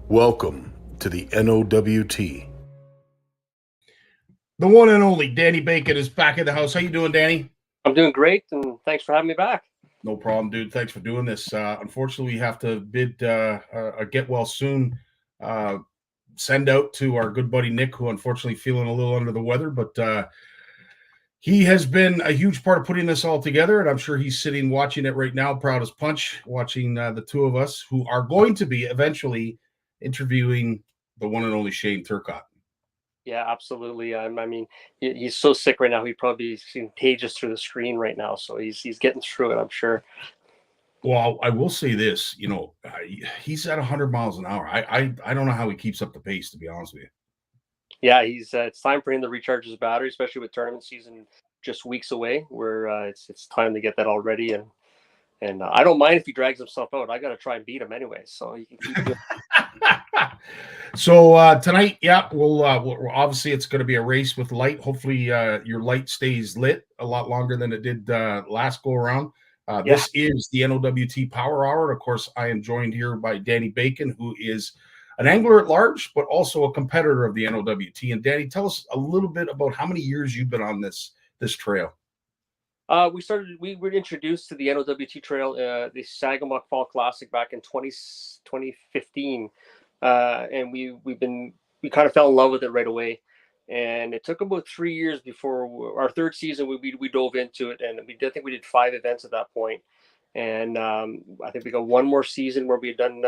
Welcome to the NOWT. The one and only Danny Bacon is back in the house. How you doing, Danny? I'm doing great, and thanks for having me back. No problem, dude. Thanks for doing this. Unfortunately, we have to bid a get well soon send out to our good buddy Nick, who unfortunately feeling a little under the weather, but he has been a huge part of putting this all together, and I'm sure he's sitting watching it right now, proud as punch, watching the two of us who are going to be eventually interviewing the one and only Shane Turcotte. Yeah, absolutely. I mean, he's so sick right now. He probably seeing pages through the screen right now, so he's getting through it, I'm sure. Well, I will say this, he's at 100 miles an hour. I don't know how he keeps up the pace, to be honest with you. Yeah, it's time for him to recharge his battery, especially with tournament season just weeks away. Where it's time to get that all ready, and I don't mind if he drags himself out. I got to try and beat him anyway, so he can keep doing. So tonight, yeah, we'll obviously it's going to be a race with light. Hopefully, your light stays lit a lot longer than it did last go around. This is the NOWT Power Hour. Of course, I am joined here by Danny Bacon, who is an angler at large, but also a competitor of the NOWT. And Danny, tell us a little bit about how many years you've been on this trail. We were introduced to the NOWT trail, the Sagamok Fall Classic back in 2015. And we kind of fell in love with it right away. And it took about 3 years before our third season, we dove into it. And I think we did 5 events at that point. And I think we got one more season where we had done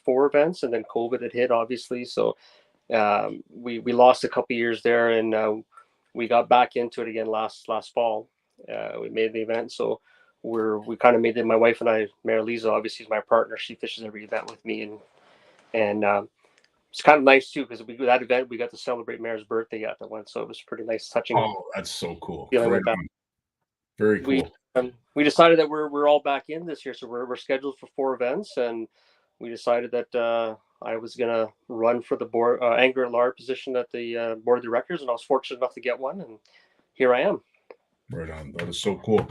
4 events, and then COVID had hit, obviously. So we lost a couple years there, and we got back into it again last fall. We made the event, so we kind of made it. My wife and I, Mary Lisa, obviously is my partner. She fishes every event with me, and it's kind of nice too, because that event we got to celebrate Mary's birthday at that one, so it was pretty nice touching. Oh, that's so cool! Very cool. We decided that we're all back in this year, so we're scheduled for 4 events, and we decided that I was gonna run for the board angler at large position at the board of directors, and I was fortunate enough to get one, and here I am. Right on. That is so cool.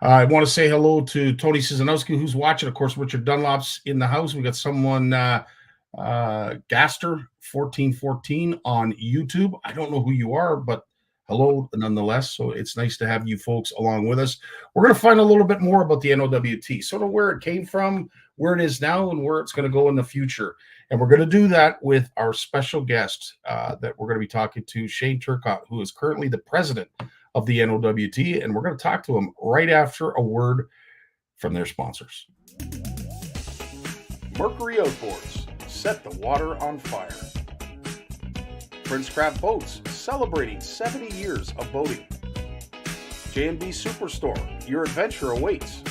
I want to say hello to Tony Sizanowski, who's watching. Of course, Richard Dunlop's in the house. We got someone, Gaster 1414 on YouTube. I don't know who you are, but hello nonetheless. So it's nice to have you folks along with us. We're going to find a little bit more about the NOWT, sort of where it came from, where it is now, and where it's going to go in the future. And we're going to do that with our special guest that we're going to be talking to, Shane Turcotte, who is currently the president of the NOWT, and we're going to talk to him right after a word from their sponsors. Mercury Outboards, set the water on fire. Prince Craft Boats, celebrating 70 years of boating. J&B Superstore, your adventure awaits.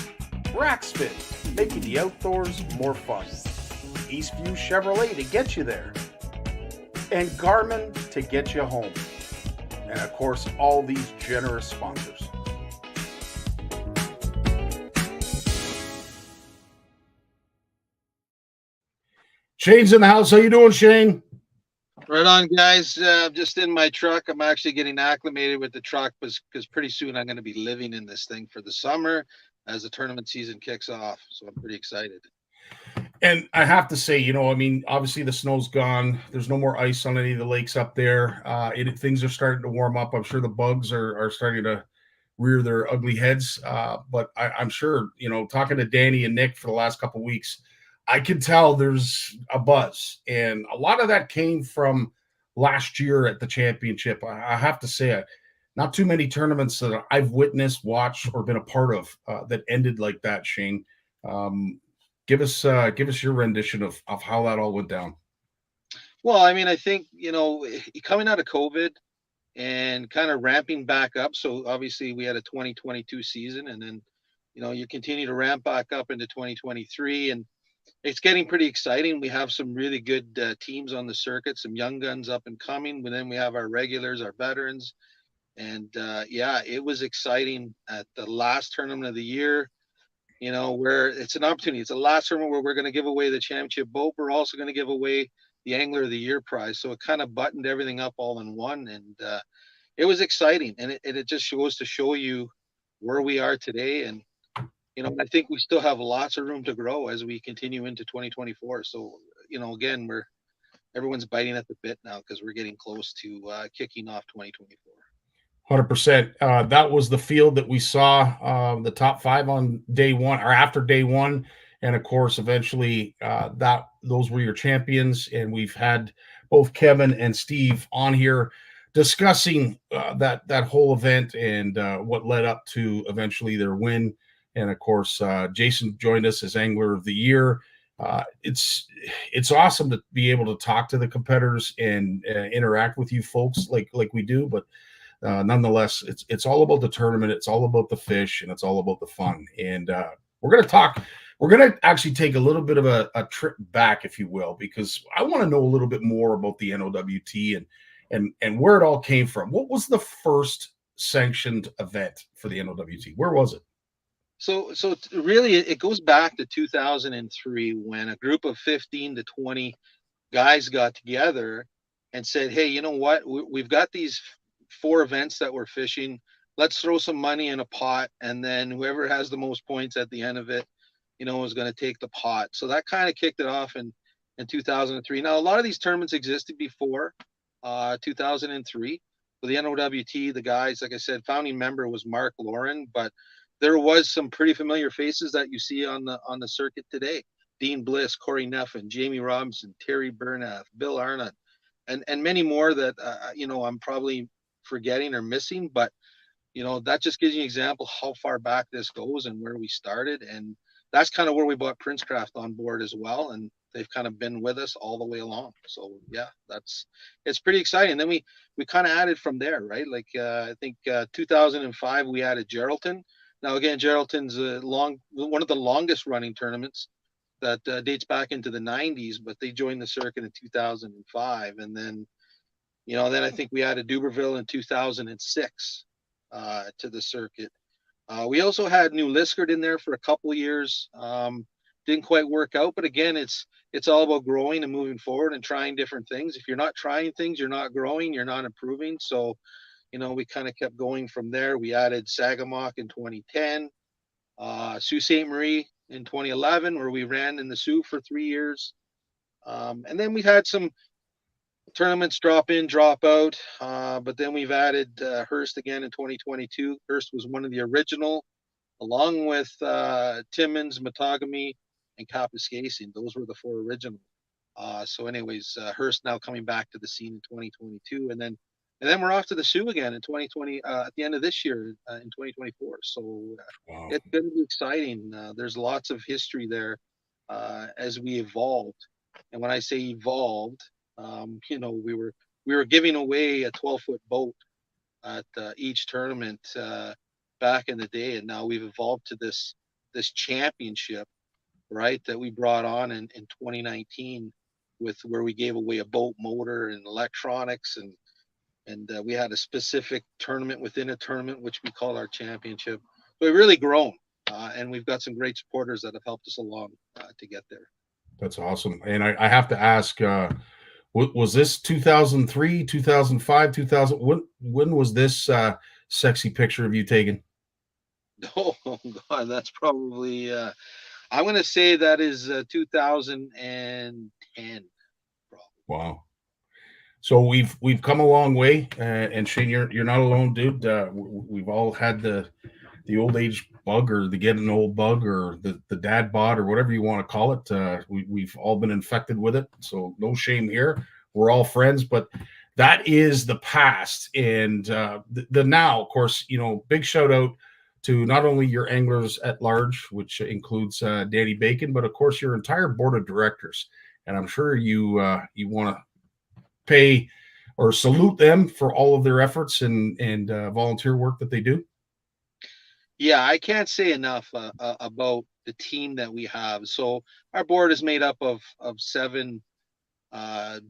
Rackspin, making the outdoors more fun. Eastview Chevrolet to get you there. And Garmin to get you home. And of course, all these generous sponsors. Shane's in the house. How you doing, Shane? Right on, guys. Just in my truck. I'm actually getting acclimated with the truck because pretty soon I'm going to be living in this thing for the summer as the tournament season kicks off. So I'm pretty excited. And I have to say, obviously the snow's gone. There's no more ice on any of the lakes up there. Things are starting to warm up. I'm sure the bugs are starting to rear their ugly heads. But I'm sure, talking to Danny and Nick for the last couple of weeks, I can tell there's a buzz. And a lot of that came from last year at the championship. I have to say, not too many tournaments that I've witnessed, watched, or been a part of that ended like that, Shane. Give us your rendition of how that all went down. Well, I think, coming out of COVID and kind of ramping back up. So obviously we had a 2022 season, and then, you continue to ramp back up into 2023, and it's getting pretty exciting. We have some really good teams on the circuit, some young guns up and coming. But then we have our regulars, our veterans. And it was exciting at the last tournament of the year. Where it's an opportunity. It's the last tournament where we're going to give away the championship boat. We're also going to give away the Angler of the Year prize. So it kind of buttoned everything up all in one. And it was exciting. And it just goes to show you where we are today. And, I think we still have lots of room to grow as we continue into 2024. So, again, everyone's biting at the bit now because we're getting close to kicking off 2024. 100%. That was the field that we saw the top 5 on day 1 or after day 1, and of course, eventually those were your champions. And we've had both Kevin and Steve on here discussing that whole event and what led up to eventually their win. And of course, Jason joined us as Angler of the Year. It's awesome to be able to talk to the competitors and interact with you folks like we do, but nonetheless, it's all about the tournament. It's all about the fish, and it's all about the fun. And we're going to talk. We're going to actually take a little bit of a trip back, if you will, because I want to know a little bit more about the NOWT and where it all came from. What was the first sanctioned event for the NOWT? Where was it? So really, it goes back to 2003 when a group of 15 to 20 guys got together and said, "Hey, you know what? We've got these 4 events that we're fishing. Let's throw some money in a pot, and then whoever has the most points at the end of it, is going to take the pot." So that kind of kicked it off in 2003. Now, a lot of these tournaments existed before 2003. For the NOWT, the guys, like I said, founding member was Mark Lauren, but there was some pretty familiar faces that you see on the circuit today. Dean Bliss, Corey Neffen, Jamie Robinson, Terry Bernath, Bill Arnott, and many more that I'm probably forgetting or missing, but that just gives you an example how far back this goes and where we started. And that's kind of where we brought Princecraft on board as well, and they've kind of been with us all the way along. So yeah, it's pretty exciting. Then we kind of added from there, right? Like I think 2005 we added Geraldton. Now again, Geraldton's one of the longest running tournaments that dates back into the 90s, but they joined the circuit in 2005. And then then I think we added Duberville in 2006 to the circuit. We also had New Liskard in there for a couple of years. Didn't quite work out, but again, it's all about growing and moving forward and trying different things. If you're not trying things, you're not growing, you're not improving. So, we kind of kept going from there. We added Sagamok in 2010, Sault Ste. Marie in 2011, where we ran in the Sioux for 3 years. And then we've had some tournaments drop in, drop out. But then we've added Hearst again in 2022. Hearst was one of the original, along with Timmins, Matagami, and Kapuskasing. Those were the 4 original. So anyways, Hearst now coming back to the scene in 2022. And then we're off to the Sioux again in 2020, at the end of this year in 2024. So Wow. It's going to be exciting. There's lots of history there as we evolved. And when I say evolved, we were giving away a 12-foot boat at each tournament back in the day, and now we've evolved to this championship, right? That we brought on in 2019 with where we gave away a boat motor and electronics, and we had a specific tournament within a tournament, which we call our championship. So we've really grown, and we've got some great supporters that have helped us along to get there. That's awesome. And I have to ask, was this 2003, 2005, 2000? When was this sexy picture of you taken? Oh God, that's probably I'm going to say that is 2010. Probably. Wow. So we've come a long way, and Shane, you're not alone, dude. We've all had the old age bug, or the getting old bug, or the dad bod, or whatever you want to call it. We've all been infected with it, so no shame here. We're all friends, but that is the past. And the now, of course, big shout out to not only your anglers at large, which includes Danny Bacon, but of course your entire board of directors. And I'm sure you want to pay or salute them for all of their efforts and volunteer work that they do. Yeah, I can't say enough about the team that we have. So our board is made up of 7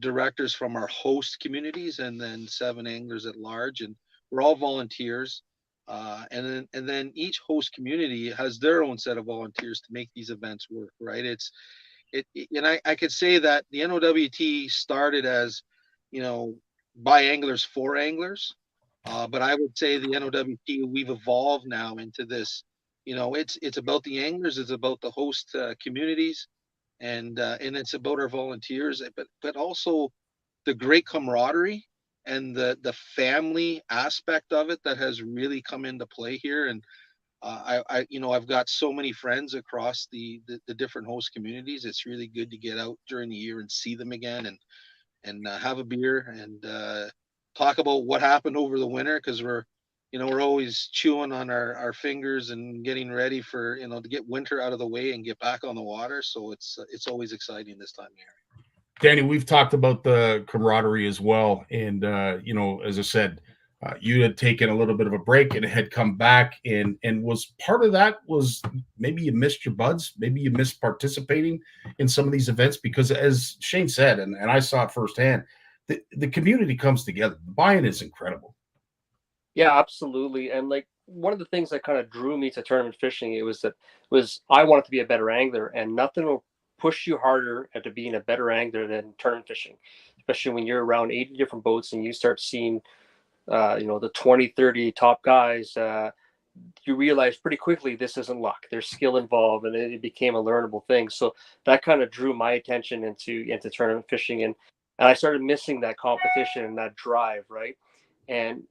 directors from our host communities, and then 7 anglers at large, and we're all volunteers. And then each host community has their own set of volunteers to make these events work, right? And I could say that the NOWT started as, by anglers for anglers. But I would say the NOWT, we've evolved now into this, it's about the anglers, it's about the host communities, and it's about our volunteers, but also the great camaraderie and the family aspect of it that has really come into play here. And I've got so many friends across the different host communities. It's really good to get out during the year and see them again, and have a beer and talk about what happened over the winter, because we're always chewing on our fingers and getting ready for, to get winter out of the way and get back on the water. So it's always exciting this time of year. Danny, we've talked about the camaraderie as well. And, as I said, you had taken a little bit of a break and had come back, and was part of that was maybe you missed your buds, maybe you missed participating in some of these events, because as Shane said, and I saw it firsthand, the community comes together. The buy-in is incredible. Yeah, absolutely. And like one of the things that kind of drew me to tournament fishing, it was I wanted to be a better angler, and nothing will push you harder into being a better angler than tournament fishing, especially when you're around 80 different boats and you start seeing, the 20, 30 top guys. You realize pretty quickly this isn't luck. There's skill involved, and it became a learnable thing. So that kind of drew my attention into tournament fishing, and I started missing that competition and that drive, right? And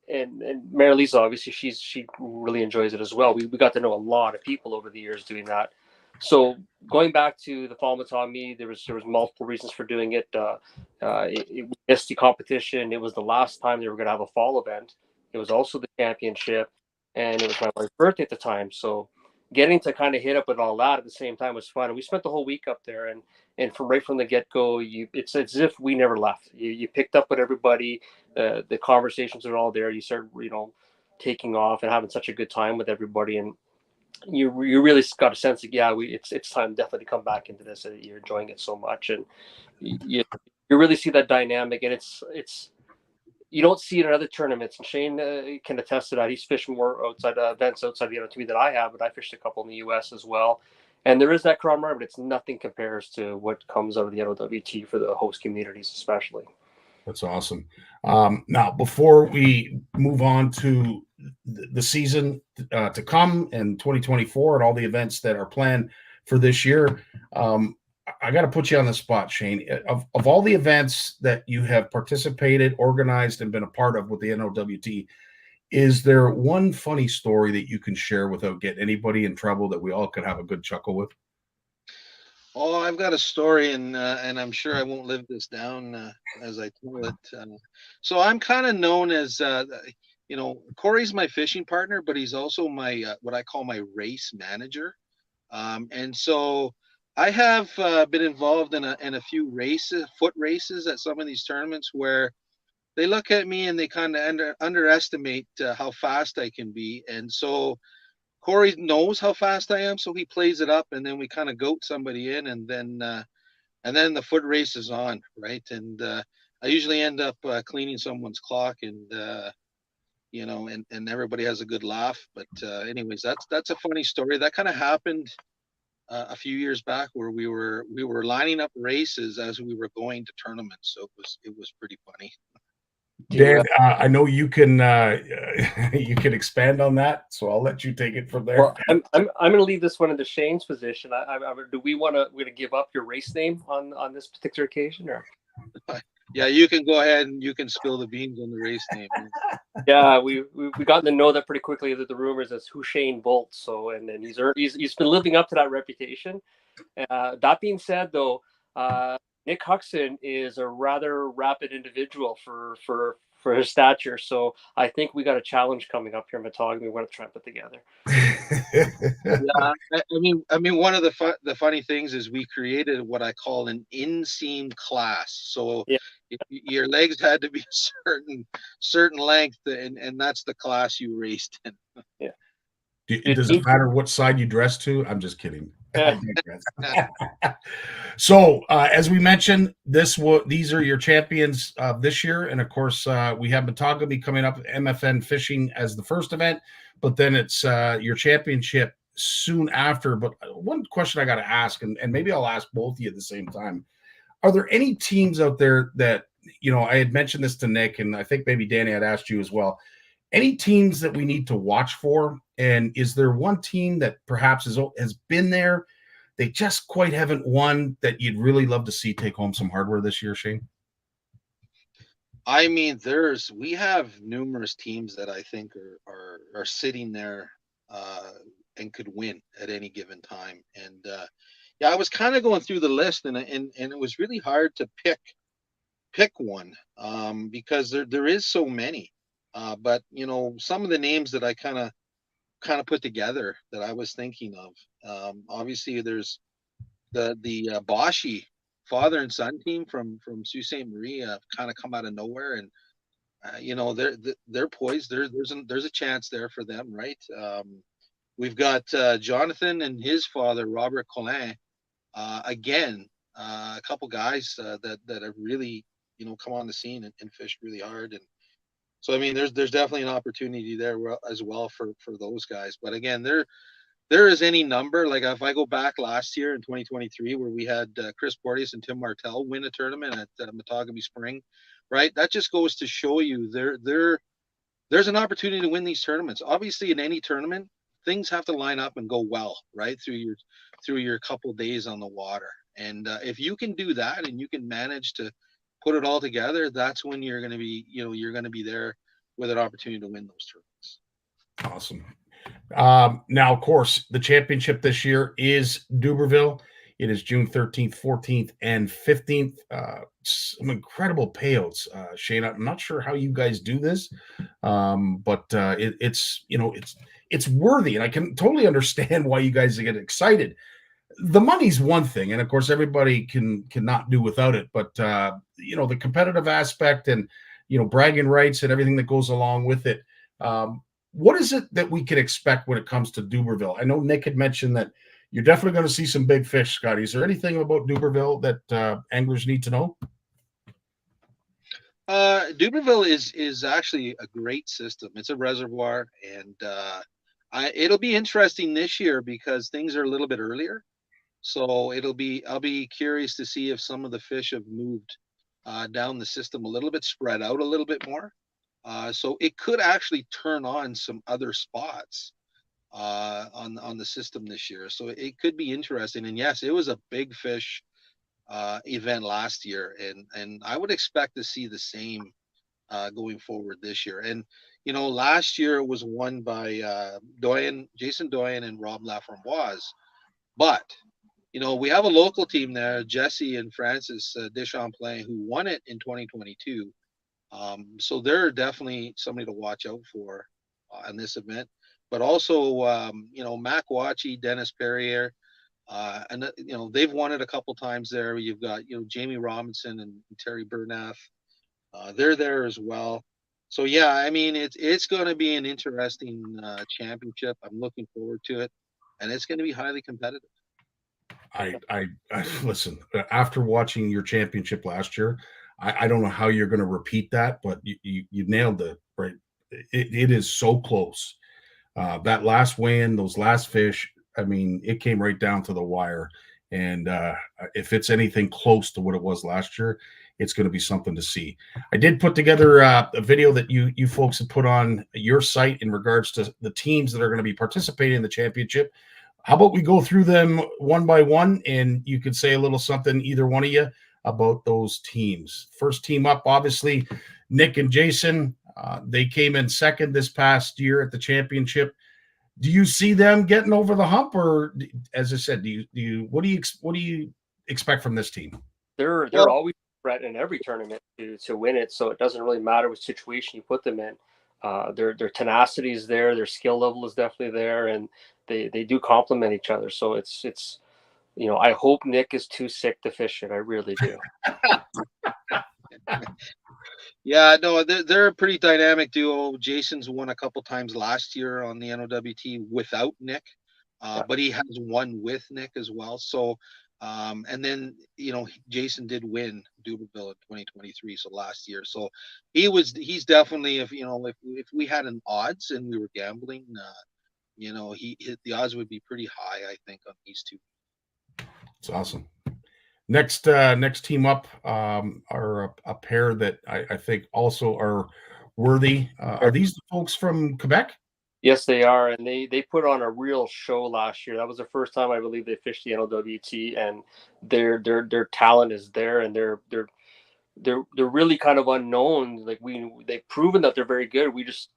Mary Lisa, obviously she really enjoys it as well. We got to know a lot of people over the years doing that. So going back to the Fall Matami, there was multiple reasons for doing it. It missed the competition. It was the last time they were going to have a fall event. It was also the championship, and it was my wife's birthday at the time. So getting to kind of hit up with all that at the same time was fun. And we spent the whole week up there, and from the get go, it's as if we never left. You picked up with everybody. The conversations are all there. You start taking off and having such a good time with everybody, and you really got a sense of it's time definitely to come back into this. You're enjoying it so much, and you really see that dynamic, and it's you don't see it in other tournaments. And Shane can attest to that. He's fished more outside events outside the NOWT that I have, but I fished a couple in the U.S. as well. And there is that camaraderie, but it's nothing compares to what comes out of the NOWT for the host communities, especially. That's awesome. Now, before we move on to the season to come and 2024 and all the events that are planned for this year, I got to put you on the spot, Shane. Of all the events that you have participated, organized, and been a part of with the NOWT, is there one funny story that you can share without getting anybody in trouble that we all could have a good chuckle with? Oh, I've got a story, and I'm sure I won't live this down as I tell it. So I'm kind of known as, Corey's my fishing partner, but he's also my what I call my race manager. And so I have been involved in a few foot races at some of these tournaments where they look at me and they kind of underestimate how fast I can be. And so Corey knows how fast I am, so he plays it up, and then we kind of goat somebody in, and then the foot race is on, right? And I usually end up cleaning someone's clock, and and everybody has a good laugh. But anyways, that's a funny story. That kind of happened a few years back, where we were lining up races as we were going to tournaments, so it was pretty funny. Dan, I know you can you can expand on that, so I'll let you take it from there. Well, I'm going to leave this one into Shane's position. Do we want to give up your race name on this particular occasion, or? Yeah, you can go ahead and you can spill the beans on the race name. Yeah, we got to know that pretty quickly, that the rumors is Shane Bolt. So, and then he's been living up to that reputation. That being said, though, Nick Huxon is a rather rapid individual for his stature. So I think we got a challenge coming up here in Matagami. We want to try and put together. Yeah, I mean, one of the funny things is we created what I call an inseam class. So yeah, your legs had to be a certain length, and that's the class you raced in. Yeah. Does it matter what side you dress to? I'm just kidding. So, as we mentioned, these are your champions this year, and of course, we have Matagami coming up, MFN Fishing as the first event, but then it's your championship soon after. But one question I got to ask, and maybe I'll ask both of you at the same time: are there any teams out there that, I had mentioned this to Nick, and I think maybe Danny had asked you as well, any teams that we need to watch for? And is there one team that perhaps has been there they just quite haven't won that you'd really love to see take home some hardware this year, Shane? I mean, we have numerous teams that I think are sitting there and could win at any given time. And yeah, I was kind of going through the list, and it was really hard to pick one because there is so many. But you know, some of the names that I kind of put together that I was thinking of. Obviously, there's the Boschy father and son team from Sault Ste. Marie kind of come out of nowhere, and you know they're poised. There's a chance there for them, right? We've got Jonathan and his father Robert Collin. Again, a couple guys that have really come on the scene and fished really hard, and so I mean there's definitely an opportunity there as well for those guys. But again, there is any number. Like if I go back last year in 2023, where we had Chris Porteous and Tim Martell win a tournament at Matagami Spring, right? That just goes to show you there's an opportunity to win these tournaments. Obviously, in any tournament, things have to line up and go well, right? Through your couple days on the water. And if you can do that and you can manage to put it all together, that's when you're going to be, you're going to be there with an opportunity to win those tournaments. Awesome. Now, of course, the championship this year is Duberville. It is June 13th, 14th, and 15th. Some incredible payouts. Shane, I'm not sure how you guys do this, but it's worthy, and I can totally understand why you guys get excited. The money's one thing, and of course, everybody cannot do without it. But the competitive aspect and bragging rights and everything that goes along with it. What is it that we can expect when it comes to Duberville? I know Nick had mentioned that you're definitely going to see some big fish, Scottie. Is there anything about Duberville that anglers need to know? Duberville is actually a great system. It's a reservoir, and it'll be interesting this year because things are a little bit earlier. So I'll be curious to see if some of the fish have moved down the system a little bit, spread out a little bit more. So it could actually turn on some other spots on the system this year. So it could be interesting. And yes, it was a big fish event last year, and I would expect to see the same going forward this year. And last year it was won by Jason Doyen and Rob Laframboise. But we have a local team there, Jesse and Francis Deschamplain, who won it in 2022. So they're definitely somebody to watch out for in this event. But also, Mac Watchy, Dennis Perrier, and they've won it a couple times there. You've got Jamie Robinson and Terry Bernath. They're there as well. So yeah, I mean it's going to be an interesting championship. I'm looking forward to it, and it's going to be highly competitive. I listen, after watching your championship last year, I don't know how you're going to repeat that, but you nailed it, right? It is so close. That last weigh-in, those last fish, I mean, it came right down to the wire. And if it's anything close to what it was last year, it's going to be something to see. I did put together a video that you folks have put on your site in regards to the teams that are going to be participating in the championship. How about we go through them one by one, and you could say a little something, either one of you, about those teams. First team up, obviously, Nick and Jason. They came in second this past year at the championship. Do you see them getting over the hump, or as I said, what do you expect from this team? They're always threat in every tournament to win it, so it doesn't really matter what situation you put them in. Their tenacity is there, their skill level is definitely there, and they do complement each other. So it's I hope Nick is too sick to fish it. I really do. Yeah, no, they're a pretty dynamic duo. Jason's won a couple times last year on the NOWT without Nick, but he has won with Nick as well. So, and then Jason did win Duberville in 2023, so last year. So he's definitely if we had an odds and we were gambling, the odds would be pretty high, I think, on these two. It's awesome. Next team up are a pair that I think also are worthy. Are these the folks from Quebec? Yes, they are, and they put on a real show last year. That was the first time I believe they fished the NOWT, and their talent is there, and they're really kind of unknown. Like they've proven that they're very good.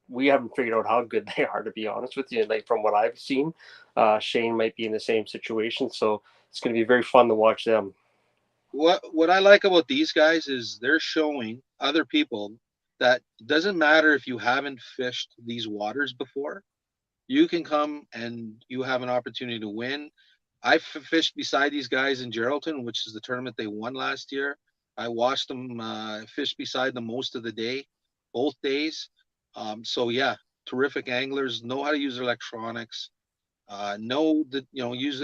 We haven't figured out how good they are, to be honest with you. Like from what I've seen, Shane might be in the same situation, so it's going to be very fun to watch them. What I like about these guys is they're showing other people that it doesn't matter if you haven't fished these waters before, you can come and you have an opportunity to win. I fished beside these guys in Geraldton, which is the tournament they won last year. I watched them fish beside them most of the day, both days. So yeah, terrific anglers, know how to use electronics, know that use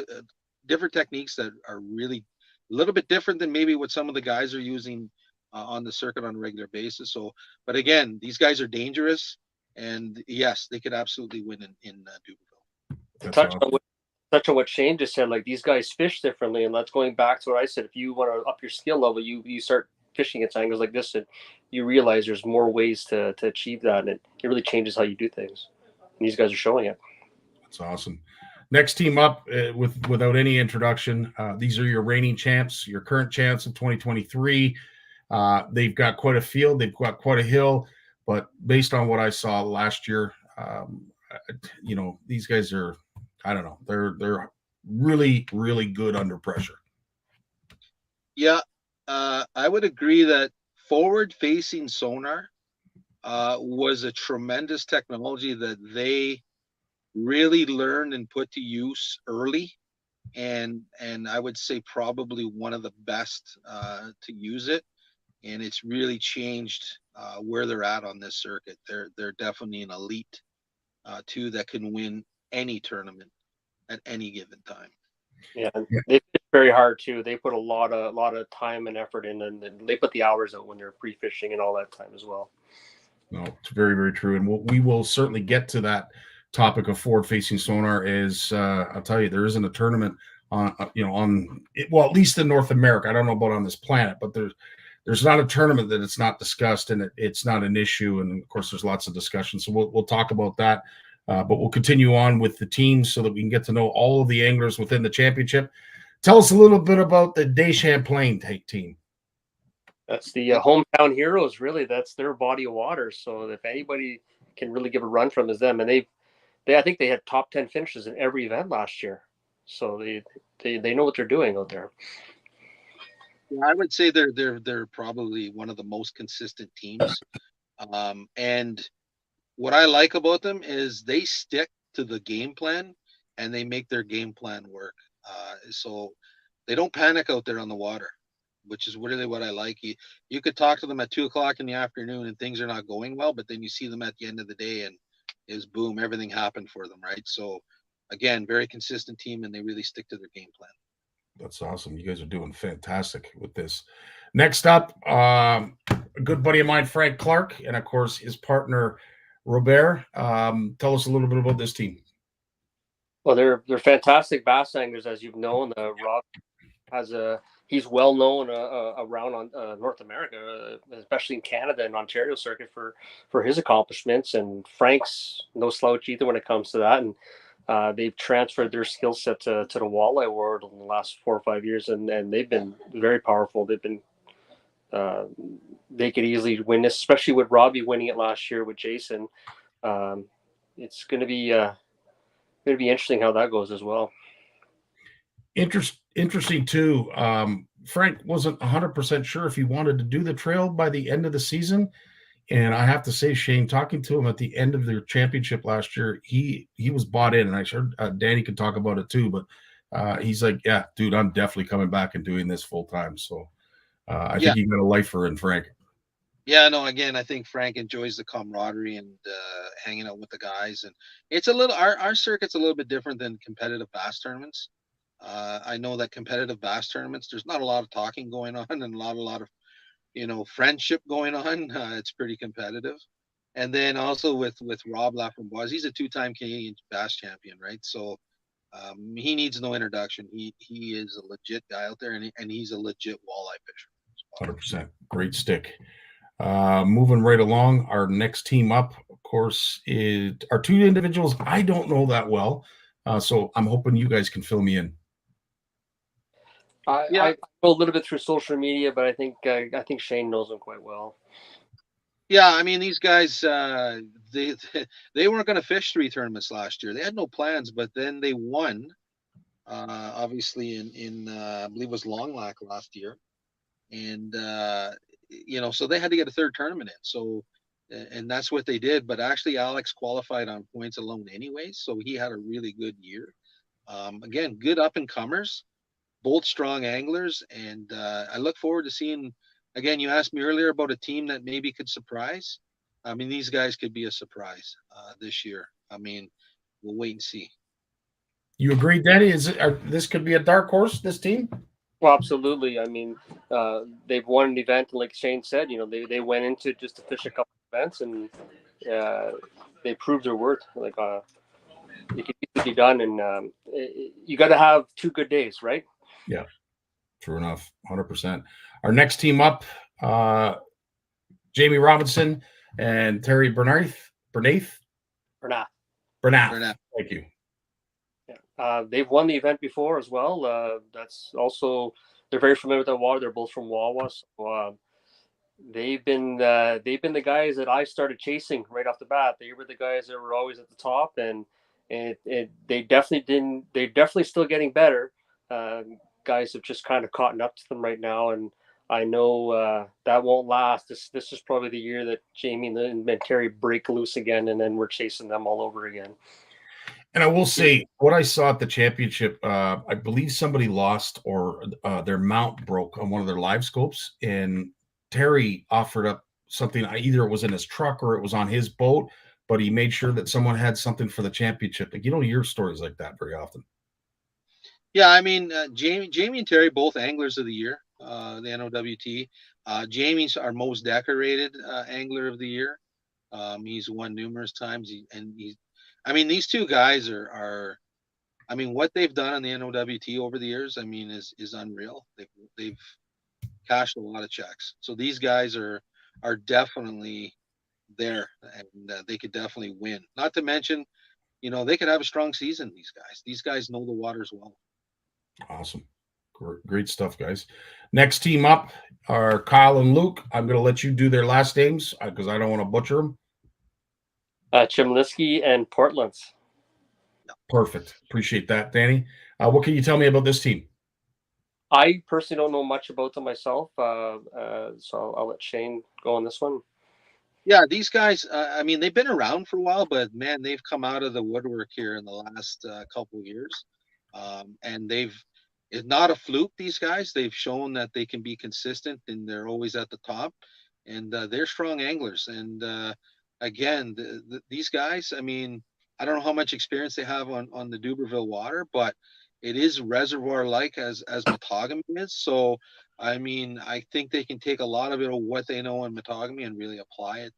different techniques that are really a little bit different than maybe what some of the guys are using on the circuit on a regular basis. So, but again, these guys are dangerous, and yes, they could absolutely win in Duberville. To touch on what Shane just said, like these guys fish differently, and that's going back to what I said. If you want to up your skill level, you start fishing at angles like this, and you realize there's more ways to achieve that, and it really changes how you do things. And these guys are showing it. That's awesome. Next team up, without any introduction, these are your reigning champs, your current champs of 2023. They've got quite a field, they've got quite a hill, but based on what I saw last year, these guys are, I don't know, they're really, really good under pressure. Yeah, I would agree that forward-facing sonar was a tremendous technology that they really learned and put to use early, and I would say probably one of the best to use it, and it's really changed where they're at on this circuit. They're definitely an elite too that can win any tournament at any given time. Yeah, they fish very hard too. They put a lot of time and effort in, and they put the hours out when they're pre-fishing and all that time as well. No, it's very, very true, and we will certainly get to that topic of forward-facing sonar. Is I'll tell you, there isn't a tournament on at least in North America. I don't know about on this planet, but there's not a tournament that it's not discussed and it's not an issue. And of course, there's lots of discussion. So we'll talk about that, but we'll continue on with the teams so that we can get to know all of the anglers within the championship. Tell us a little bit about the Des Champlain team. That's the hometown heroes, really. That's their body of water. So if anybody can really give a run from is them. And I think they had top 10 finishes in every event last year. So they know what they're doing out there. Yeah, I would say they're probably one of the most consistent teams. And what I like about them is they stick to the game plan and they make their game plan work. So they don't panic out there on the water, which is really what I like. You could talk to them at 2:00 in the afternoon and things are not going well, but then you see them at the end of the day and is boom, everything happened for them, right? So again, very consistent team and they really stick to their game plan. That's awesome. You guys are doing fantastic with this. Next up, a good buddy of mine, Frank Clark, and of course his partner Robert. Tell us a little bit about this team. Well, they're fantastic bass anglers, as you've known. Rob he's well known around North America, especially in Canada and Ontario circuit for his accomplishments. And Frank's no slouch either when it comes to that. And they've transferred their skill set to the walleye world in the last 4 or 5 years, and they've been very powerful. They've been they could easily win this, especially with Robbie winning it last year with Jason. It's going to be interesting how that goes as well. Interesting too. Frank wasn't 100% sure if he wanted to do the trail by the end of the season. And I have to say, Shane, talking to him at the end of their championship last year, he was bought in. And I'm sure Danny can talk about it too. But he's like, yeah, dude, I'm definitely coming back and doing this full time. So I think you got a lifer in Frank. Yeah, no, again, I think Frank enjoys the camaraderie and hanging out with the guys. And it's a little, our circuit's a little bit different than competitive bass tournaments. I know that competitive bass tournaments, there's not a lot of talking going on and a lot of, friendship going on. It's pretty competitive. And then also with Rob Laframboise, he's a 2-time Canadian bass champion, right? So he needs no introduction. He is a legit guy out there, and he's a legit walleye fisher. 100%. Great stick. Moving right along, our next team up, of course, are two individuals I don't know that well. So I'm hoping you guys can fill me in. I know a little bit through social media, but I think Shane knows him quite well. Yeah, I mean these guys, they they weren't going to fish 3 tournaments last year. They had no plans, but then they won. Obviously in I believe it was Long Lac last year, and so they had to get a third tournament in. So, and that's what they did. But actually, Alex qualified on points alone anyways, so he had a really good year. Again, good up and comers, both strong anglers, and I look forward to seeing. Again, you asked me earlier about a team that maybe could surprise. I mean, these guys could be a surprise this year. I mean, we'll wait and see. You agree, Danny? This could be a dark horse, this team? Well, absolutely. I mean, they've won an event, and like Shane said, they went into just to fish a couple of events, and they proved their worth. Like it can easily be done, and you got to have 2 good days, right? Yeah, true enough, 100%. Our next team up, Jamie Robinson and Terry Bernath. Thank you. Yeah. They've won the event before as well. That's also, they're very familiar with the water. They're both from Wawa, so they've been the guys that I started chasing right off the bat. They were the guys that were always at the top, and they definitely still getting better. Guys have just kind of caught up to them right now, and I know that won't last. This is probably the year that Jamie and Terry break loose again, and then we're chasing them all over again. And I will say, what I saw at the championship, I believe somebody lost or their mount broke on one of their live scopes, and Terry offered up something. Either it was in his truck or it was on his boat, but he made sure that someone had something for the championship. Like, you don't hear stories like that very often. Yeah, I mean, Jamie and Terry, both anglers of the year, the NOWT. Jamie's our most decorated angler of the year. He's won numerous times, I mean, these two guys I mean, what they've done on the NOWT over the years, I mean, is unreal. They've cashed a lot of checks. So these guys are definitely there, and they could definitely win. Not to mention, they could have a strong season. These guys know the waters well. Awesome. Great stuff, guys. Next team up are Kyle and Luke. I'm going to let you do their last names because I don't want to butcher them. Chemlisky and Portland's. Perfect. Appreciate that, Danny. What can you tell me about this team? I personally don't know much about them myself, so I'll let Shane go on this one. Yeah, these guys, I mean, they've been around for a while, but man, they've come out of the woodwork here in the last couple of years. And it's not a fluke, these guys. They've shown that they can be consistent, and they're always at the top. And they're strong anglers. And again, these guys, I mean, I don't know how much experience they have on the Duberville water, but it is reservoir-like as Matagami is. So, I mean, I think they can take a lot of it of what they know in Matagami and really apply it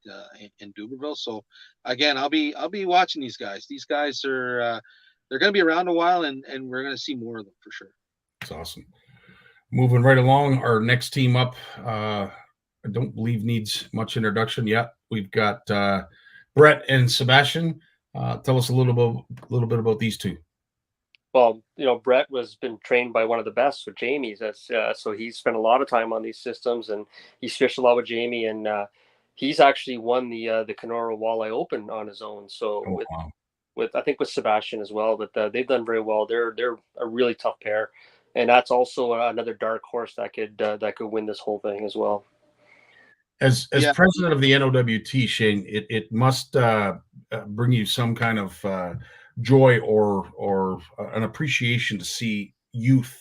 in Duberville. So, again, I'll be watching these guys. These guys are they're going to be around a while, and we're going to see more of them for sure. That's awesome. Moving right along, our next team up, I don't believe needs much introduction yet. We've got Brett and Sebastian. Tell us a little bit about these two. Well, Brett been trained by one of the best with Jamie's. So he's spent a lot of time on these systems, and he's fished a lot with Jamie, and he's actually won the Kenora Walleye Open on his own. So with I think with Sebastian as well, but they've done very well. They're a really tough pair, and that's also another dark horse that could win this whole thing as well. As president of the NOWT, Shane, it must bring you some kind of joy or an appreciation to see youth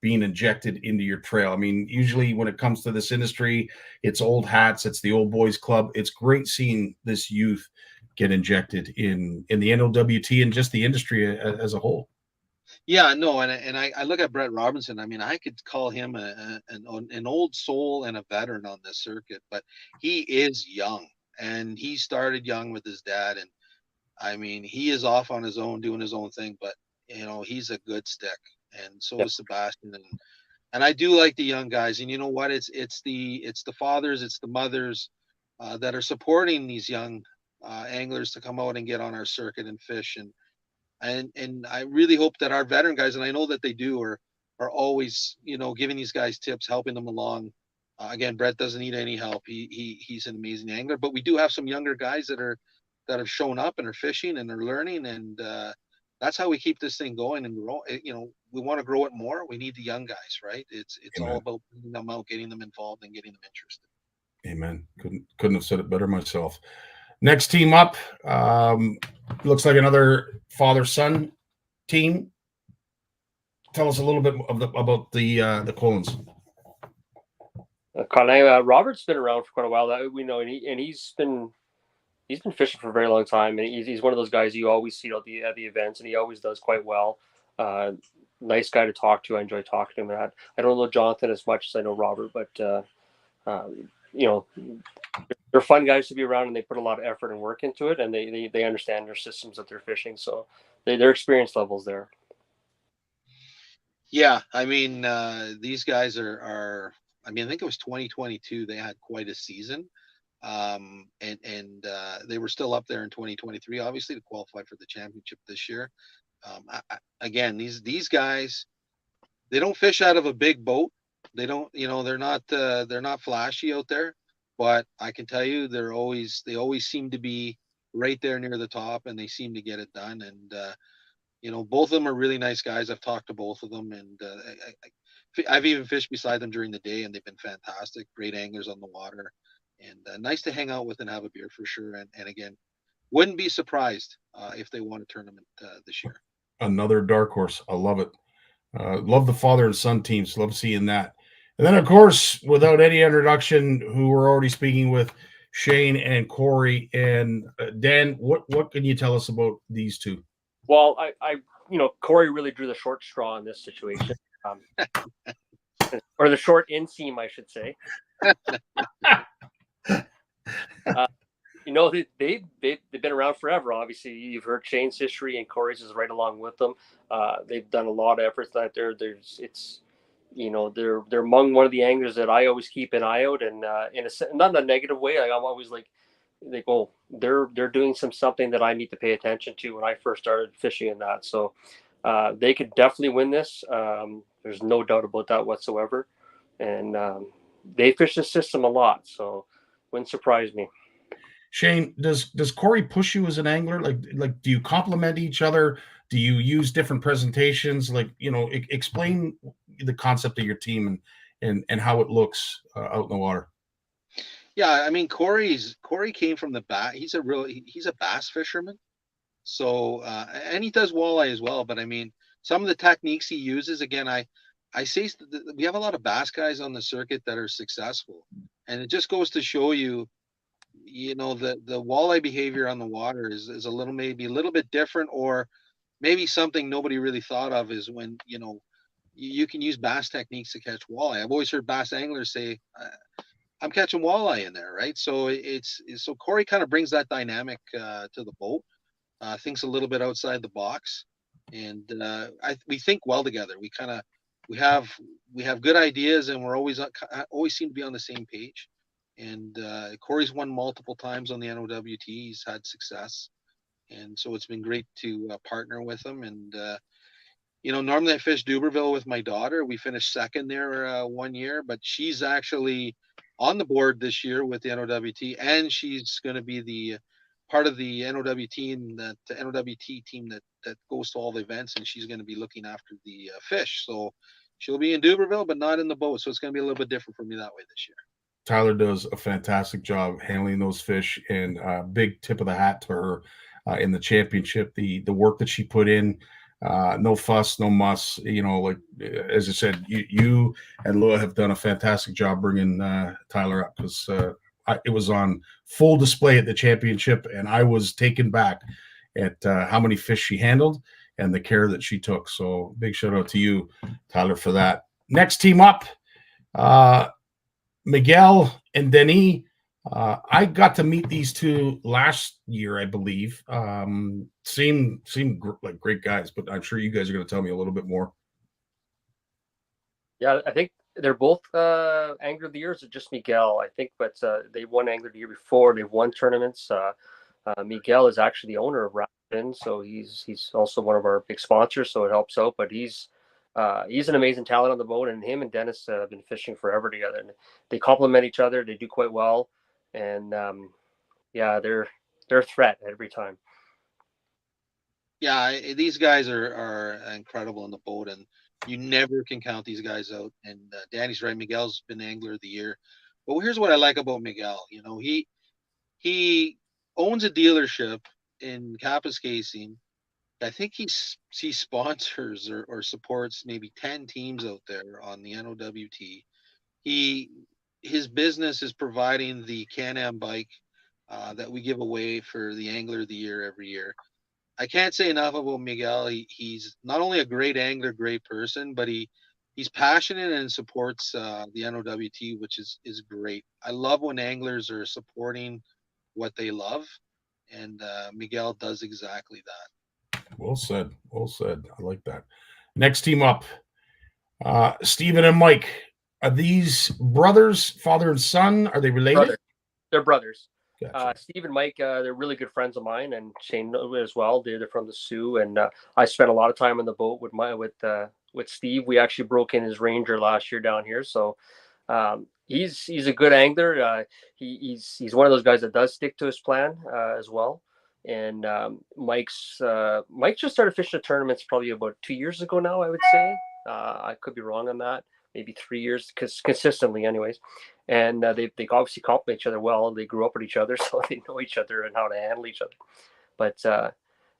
being injected into your trail. I mean, usually when it comes to this industry, it's old hats, it's the old boys club. It's great seeing this youth get injected in the NOWT and just the industry as a whole. Yeah, no, and I look at Brett Robinson. I mean, I could call him an old soul and a veteran on this circuit, but he is young, and he started young with his dad, and I mean, he is off on his own doing his own thing, but he's a good stick, and so is Sebastian. And And I do like the young guys. And you know what? It's the fathers, it's the mothers that are supporting these young anglers to come out and get on our circuit and fish. And I really hope that our veteran guys, and I know that they do, are always, you know, giving these guys tips, helping them along. Again, Brett doesn't need any help. He's an amazing angler, but we do have some younger guys that have shown up and are fishing and are learning, and that's how we keep this thing going and grow. You know, we want to grow it more. We need the young guys, right? It's Amen. all about bringing them out, getting them involved, and getting them interested. Amen. Couldn't have said it better myself. Next team up, looks like another father-son team. Tell us a little bit about the Collins. Robert's been around for quite a while. That we know, and he's been fishing for a very long time, and he's one of those guys you always see at the events, and he always does quite well. Nice guy to talk to. I enjoy talking to him. I don't know Jonathan as much as I know Robert, but you know, they're fun guys to be around, and they put a lot of effort and work into it, and they understand their systems that they're fishing, so their experience levels there. Yeah, I mean, these guys are. I mean, I think it was 2022. They had quite a season, and they were still up there in 2023, obviously, to qualify for the championship this year. Again, these guys, they don't fish out of a big boat. They don't, you know, they're not flashy out there, but I can tell you they always seem to be right there near the top, and they seem to get it done. And you know, both of them are really nice guys. I've talked to both of them, and I've even fished beside them during the day, and they've been fantastic. Great anglers on the water, and nice to hang out with and have a beer for sure. And again, wouldn't be surprised if they won a tournament this year. Another dark horse. I love it. Love the father and son teams. Love seeing that. And then, of course, without any introduction, who we're already speaking with, Shane and Corey. And Dan, what can you tell us about these two? Well, I you know, Corey really drew the short straw in this situation, or the short inseam, I should say. You know, they've been around forever. Obviously, you've heard Shane's history, and Corey's is right along with them. They've done a lot of efforts out there. You know, they're among one of the anglers that I always keep an eye out, and not in a negative way. Like, I'm always like, they're doing something that I need to pay attention to when I first started fishing in that. So they could definitely win this. There's no doubt about that whatsoever. And they fish the system a lot, so wouldn't surprise me. Shane, does Corey push you as an angler? Like, do you complement each other? Do you use different presentations? Like, you know, explain the concept of your team and how it looks out in the water. Yeah, I mean, Corey came from the bass. He's a bass fisherman. So and he does walleye as well. But I mean, some of the techniques he uses, again, I say we have a lot of bass guys on the circuit that are successful, and it just goes to show you, you know, the walleye behavior on the water is maybe a little bit different, or maybe something nobody really thought of is when, you know, you can use bass techniques to catch walleye. I've always heard bass anglers say, I'm catching walleye in there, right? So so Corey kind of brings that dynamic to the boat. Thinks a little bit outside the box, and we think well together. We have good ideas, and we're always seem to be on the same page. And Corey's won multiple times on the NOWT. He's had success, and so it's been great to partner with him. And you know, normally I fish Duberville with my daughter. We finished second there 1 year, but she's actually on the board this year with the NOWT, and she's going to be the part of the NOWT team that goes to all the events, and she's going to be looking after the fish. So she'll be in Duberville, but not in the boat. So it's going to be a little bit different for me that way this year. Tyler does a fantastic job handling those fish, and big tip of the hat to her in the championship. The work that she put in, no fuss, no muss. You know, like as I said, you and Lua have done a fantastic job bringing Tyler up, because it was on full display at the championship, and I was taken back at how many fish she handled and the care that she took. So big shout out to you, Tyler, for that. Next team up, Miguel and Denis. I got to meet these two last year, I believe. Seem like great guys, but I'm sure you guys are going to tell me a little bit more. Yeah, I think they're both Angler of the Year. Is it just Miguel? I think, but they won Angler of the Year before. They've won tournaments. Miguel is actually the owner of Rapid, so he's also one of our big sponsors, so it helps out. But he's an amazing talent on the boat, and him and Dennis have been fishing forever together, and they complement each other. They do quite well, and yeah, they're a threat every time. Yeah, these guys are incredible on the boat, and you never can count these guys out. And Danny's right; Miguel's been Angler of the Year. But here's what I like about Miguel. You know, he owns a dealership in Kapuskasing. I think he sponsors or supports maybe 10 teams out there on the NOWT. He his business is providing the Can-Am bike that we give away for the Angler of the Year every year. I can't say enough about Miguel. He's not only a great angler, great person, but he's passionate and supports the NOWT, which is great. I love when anglers are supporting what they love, and Miguel does exactly that. Well said. Well said. I like that. Next team up, Stephen and Mike. Are these brothers, father and son? Are they related? Brother. They're brothers. Gotcha. Steve and Mike, they're really good friends of mine, and Shane as well. They're from the Sioux, and I spent a lot of time on the boat with Steve. We actually broke in his Ranger last year down here, so he's a good angler. He's one of those guys that does stick to his plan as well. And Mike just started fishing tournaments probably about 2 years ago now, I would say. I could be wrong on that. Maybe 3 years, consistently, anyways. And they obviously complement each other well. They grew up with each other, so they know each other and how to handle each other. But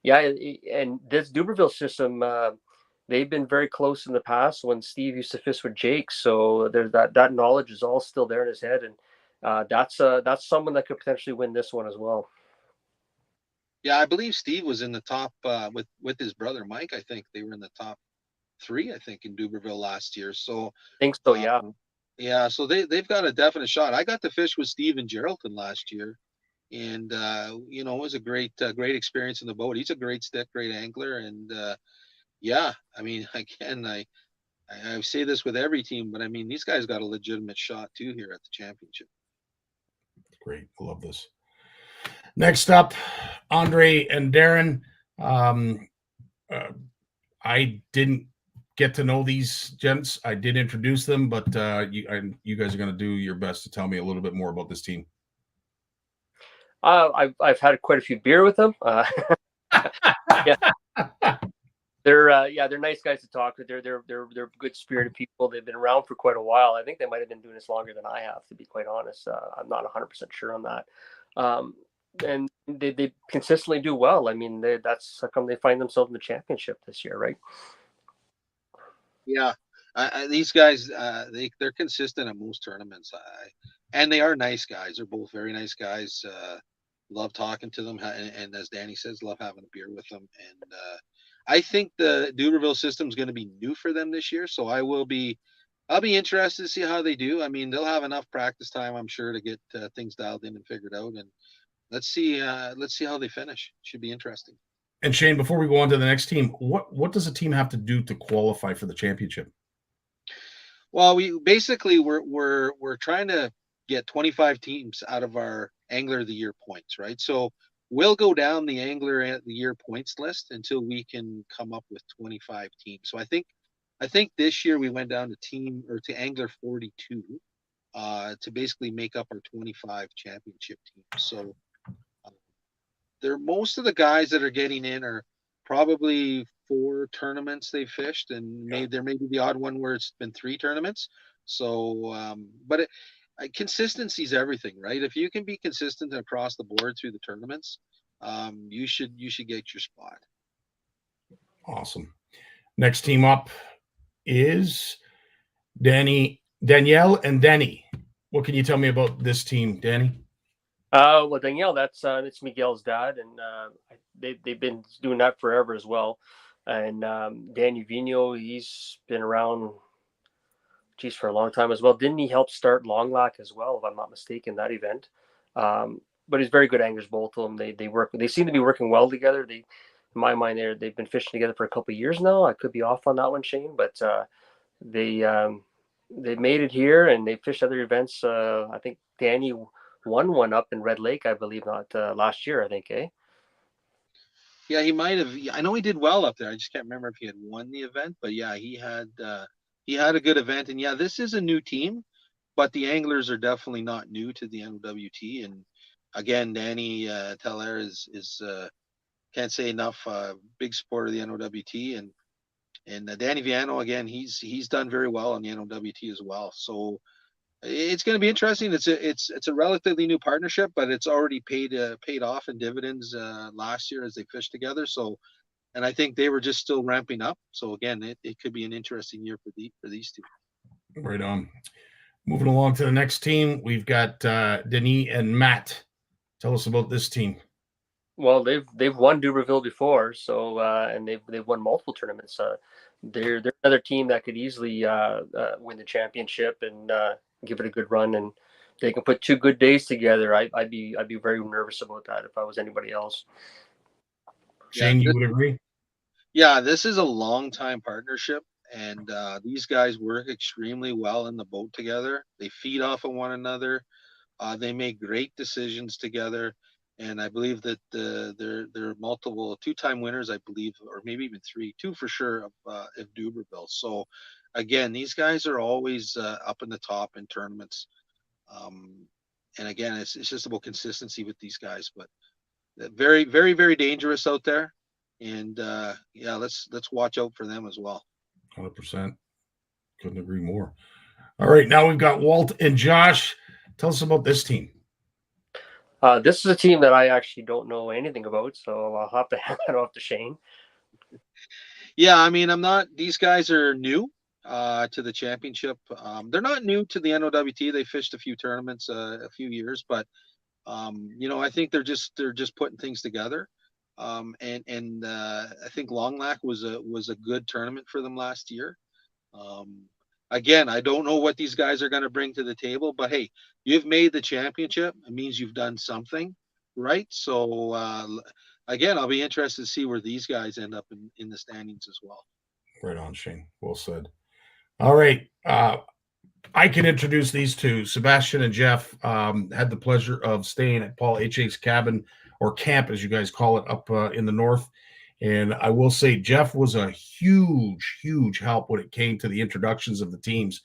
yeah, and this Duberville system, they've been very close in the past when Steve used to fish with Jake. So there's that knowledge is all still there in his head, and that's someone that could potentially win this one as well. Yeah, I believe Steve was in the top with his brother Mike. I think they were in the top 3. I think in Duberville last year. So I think so. Yeah. Yeah, so they've got a definite shot. I got to fish with Steve in Geraldton last year, and it was a great experience in the boat. He's a great stick, great angler, and yeah, I mean, again, I say this with every team, but I mean, these guys got a legitimate shot too here at the championship. Great, I love this. Next up, Andre and Darren. I didn't get to know these gents. I did introduce them, but you guys are going to do your best to tell me a little bit more about this team. I've had quite a few beer with them. Yeah, they're nice guys to talk with. They're good spirited people. They've been around for quite a while. I think they might have been doing this longer than I have, to be quite honest. I'm not 100% sure on that. And they consistently do well. I mean, that's how come they find themselves in the championship this year, right? Yeah, these guys, they're consistent at most tournaments. And they are nice guys. They're both very nice guys. Love talking to them, and as Danny says, love having a beer with them. And I think the Duberville system is going to be new for them this year, so I'll be interested to see how they do. I mean, they'll have enough practice time, I'm sure, to get things dialed in and figured out. And let's see how they finish. Should be interesting. And Shane, before we go on to the next team, what does a team have to do to qualify for the championship? Well, we're trying to get 25 teams out of our Angler of the Year points, right? So we'll go down the Angler of the Year points list until we can come up with 25 teams. So I think this year we went down to Angler 42 to basically make up our 25 championship teams. So most of the guys that are getting in are probably 4 tournaments they fished, and there may be the odd one where it's been 3 tournaments. So, but consistency is everything, right? If you can be consistent across the board through the tournaments, you should get your spot. Awesome. Next team up is Danielle and Danny. What can you tell me about this team, Danny? Well, Danielle, it's Miguel's dad, and they've been doing that forever as well. And Danny Vino, he's been around, for a long time as well. Didn't he help start Long Lac as well, if I'm not mistaken, that event? But he's very good anglers, both of them. They seem to be working well together. In my mind, they've been fishing together for a couple of years now. I could be off on that one, Shane, but they made it here and they fished other events. I think Danny won one up in Red Lake, I believe, not last year, I think, eh? Yeah, he might have. I know he did well up there. I just can't remember if he had won the event, but yeah, he had a good event. And yeah, this is a new team, but the anglers are definitely not new to the NOWT. And again, Danny Teller is can't say enough. Big supporter of the NOWT, and Danny Viano again. He's done very well on the NOWT as well. So it's going to be interesting. It's a relatively new partnership, but it's already paid off in dividends last year as they fished together. So, and I think they were just still ramping up. So again, it could be an interesting year for these two. Right on. Moving along to the next team, we've got Denis and Matt. Tell us about this team. Well, they've won Duberville before, so and they've won multiple tournaments. They're another team that could easily win the championship and give it a good run, and they can put 2 good days together. I'd be very nervous about that if I was anybody else. Shane, you would agree? Yeah, this is a long time partnership, and these guys work extremely well in the boat together. They feed off of one another. They make great decisions together. And I believe that they're multiple 2-time winners, I believe, or maybe even 2 for sure of Duberville. So again, these guys are always up in the top in tournaments. And again, it's just about consistency with these guys, but very, very, very dangerous out there. And yeah, let's watch out for them as well. 100%. Couldn't agree more. All right, now we've got Walt and Josh. Tell us about this team. This is a team that I actually don't know anything about, so I'll have to hand that off to Shane. Yeah, I mean, these guys are new to the championship. They're not new to the NOWT. They fished a few tournaments a few years, but I think they're just putting things together. And I think Long Lac was a good tournament for them last year. Again, I don't know what these guys are going to bring to the table, but hey, you've made the championship. It means you've done something, right? So again, I'll be interested to see where these guys end up in the standings as well. Right on, Shane. Well said. All right. I can introduce these two. Sebastian and Jeff had the pleasure of staying at Paul H.'s cabin, or camp, as you guys call it, up in the north. And I will say Jeff was a huge, huge help when it came to the introductions of the teams.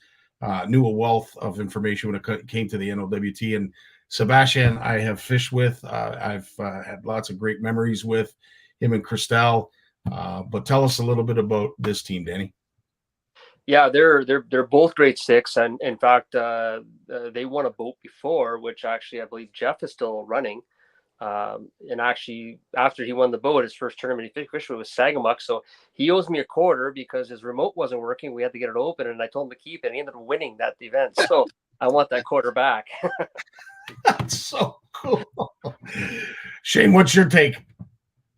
Knew a wealth of information when it came to the NOWT. And Sebastian, I have fished with. I've had lots of great memories with him and Christelle. But tell us a little bit about this team, Danny. Yeah, they're both grade 6, and in fact, they won a boat before, which actually I believe Jeff is still running. And actually, after he won the boat, his first tournament he fished with was Sagamok. So he owes me a quarter because his remote wasn't working. We had to get it open, and I told him to keep it. And he ended up winning that event. So I want that quarter back. That's so cool. Shane, what's your take?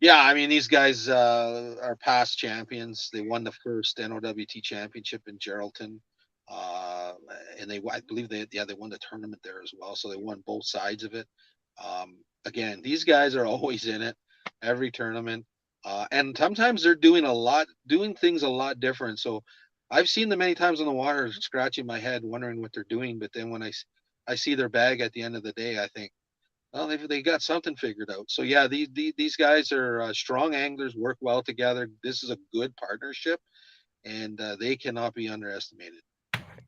Yeah, I mean, these guys are past champions. They won the first NOWT championship in Geraldton. And I believe they won the tournament there as well. So they won both sides of it. Again, these guys are always in it, every tournament. And sometimes they're doing things a lot different. So I've seen them many times on the water, scratching my head, wondering what they're doing. But then when I see their bag at the end of the day, I think, well, they got something figured out. So yeah, these guys are strong anglers, work well together. This is a good partnership, and they cannot be underestimated.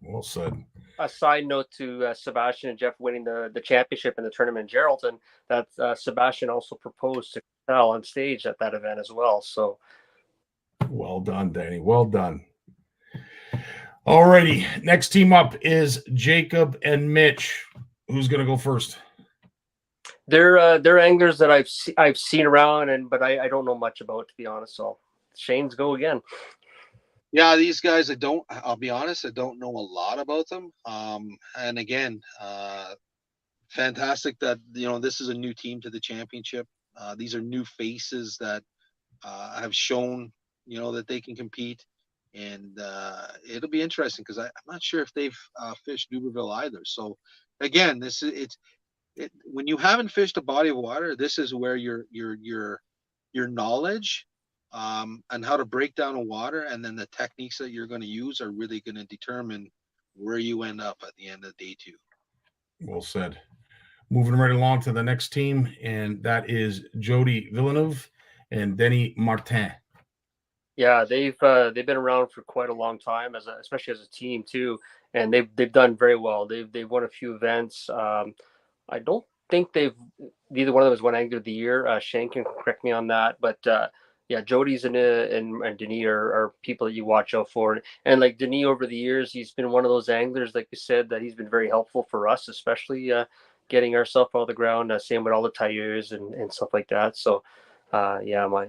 Well said. A side note to Sebastian and Jeff winning the championship in the tournament in Geraldton, that Sebastian also proposed to Cal on stage at that event as well. So well done, Danny. Well done. All righty. Next team up is Jacob and Mitch. Who's going to go first? They're anglers that I've seen around, but I don't know much about, to be honest. So Shane's go again. Yeah, these guys, I'll be honest, I don't know a lot about them. And again, fantastic that, this is a new team to the championship. These are new faces that have shown, that they can compete. And it'll be interesting because I'm not sure if they've fished Duberville either. So again, when you haven't fished a body of water, this is where your knowledge and how to break down a water, and then the techniques that you're going to use are really going to determine where you end up at the end of day 2. Well said. Moving right along to the next team, and that is Jody Villeneuve and Denis Martin. Yeah, they've been around for quite a long time, especially as a team too, and they've done very well. They've won a few events. I don't think neither one of them has won Angler of the Year. Shane can correct me on that, but yeah, Jody's and Denis are people that you watch out for. And like Denis over the years, he's been one of those anglers, like you said, that he's been very helpful for us, especially getting ourselves off the ground. Same with all the tailleurs and stuff like that. So yeah,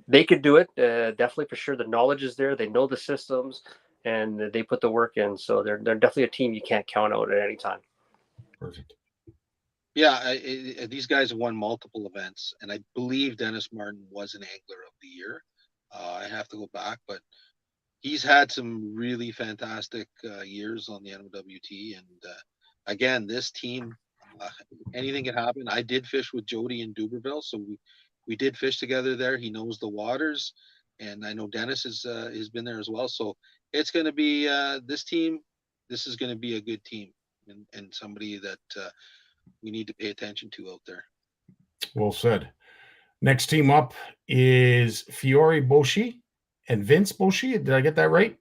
they could do it, definitely for sure. The knowledge is there. They know the systems, and they put the work in. So they're definitely a team you can't count out at any time. Perfect. Yeah, these guys have won multiple events, and I believe Denis Martin was an Angler of the Year. I have to go back, but he's had some really fantastic years on the NOWT. And again, this team, anything can happen. I did fish with Jody in Duberville, so we did fish together there. He knows the waters, and I know Dennis has been there as well. So it's going to be this team. This is going to be a good team, and somebody that we need to pay attention to out there. Well said. Next team up is Fiore Boschi and Vince Boschi. Did I get that right?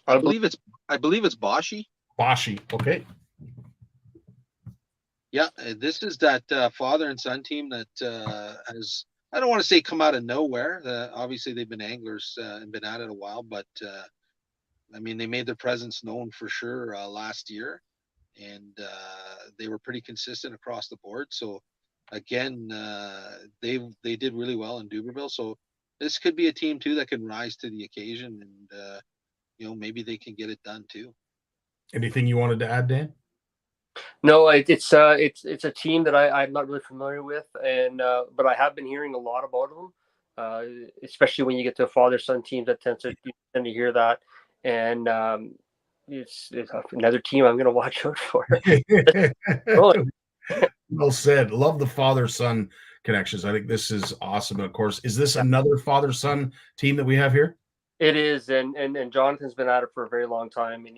I believe it's Boschi. Boschi. Okay. Yeah, this is that father and son team that has, I don't want to say come out of nowhere. Obviously, they've been anglers and been at it a while, but I mean, they made their presence known for sure last year, and they were pretty consistent across the board. So again, they did really well in Duberville. So this could be a team too that can rise to the occasion, and maybe they can get it done too. Anything you wanted to add, Dan? No, it's a team that I'm not really familiar with, and but I have been hearing a lot about them, especially when you get to father-son teams. That you tend to hear that, and it's another team I'm going to watch out for. Well said. Love the father-son connections. I think this is awesome. And of course, is this another father-son team that we have here? It is, and Jonathan's been at it for a very long time, and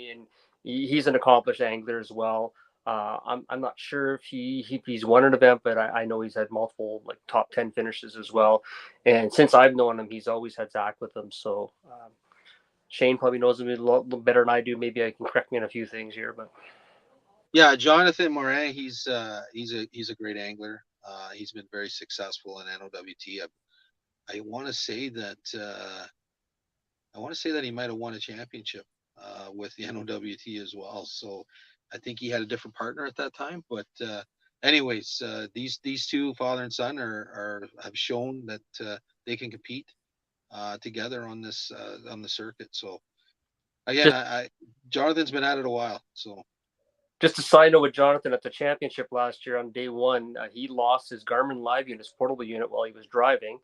he's an accomplished angler as well. I'm not sure if he's won an event, but I know he's had multiple like top 10 finishes as well. And since I've known him, he's always had Zach with him. So Shane probably knows him a little better than I do. Maybe I can correct me on a few things here, but yeah, Jonathan Morin, he's a great angler. He's been very successful in NOWT. I want to say that he might have won a championship with the NOWT as well. So I think he had a different partner at that time. But anyways, these two, father and son, have shown that they can compete together on this on the circuit. So again, Jonathan's been at it a while. So just a side note with Jonathan, at the championship last year on day one, he lost his Garmin Live unit, his portable unit, while he was driving,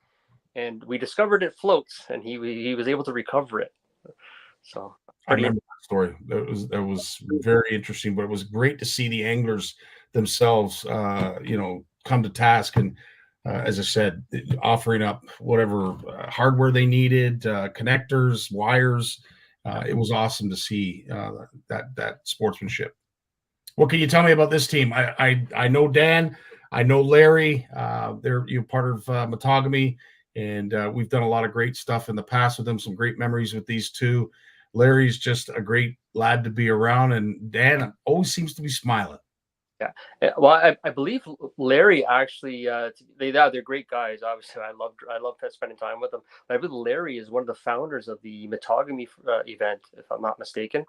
and we discovered it floats, and he was able to recover it. So I remember that story. That was very interesting, but it was great to see the anglers themselves, come to task and, as I said, offering up whatever hardware they needed, connectors, wires. It was awesome to see that sportsmanship. What can you tell me about this team? I know Dan, I know Larry. They're part of Metogamy, and we've done a lot of great stuff in the past with them. Some great memories with these two. Larry's just a great lad to be around, and Dan always seems to be smiling. Yeah, well, I believe Larry actually they're great guys. Obviously, I love spending time with them. But I believe Larry is one of the founders of the Metogamy event, if I'm not mistaken,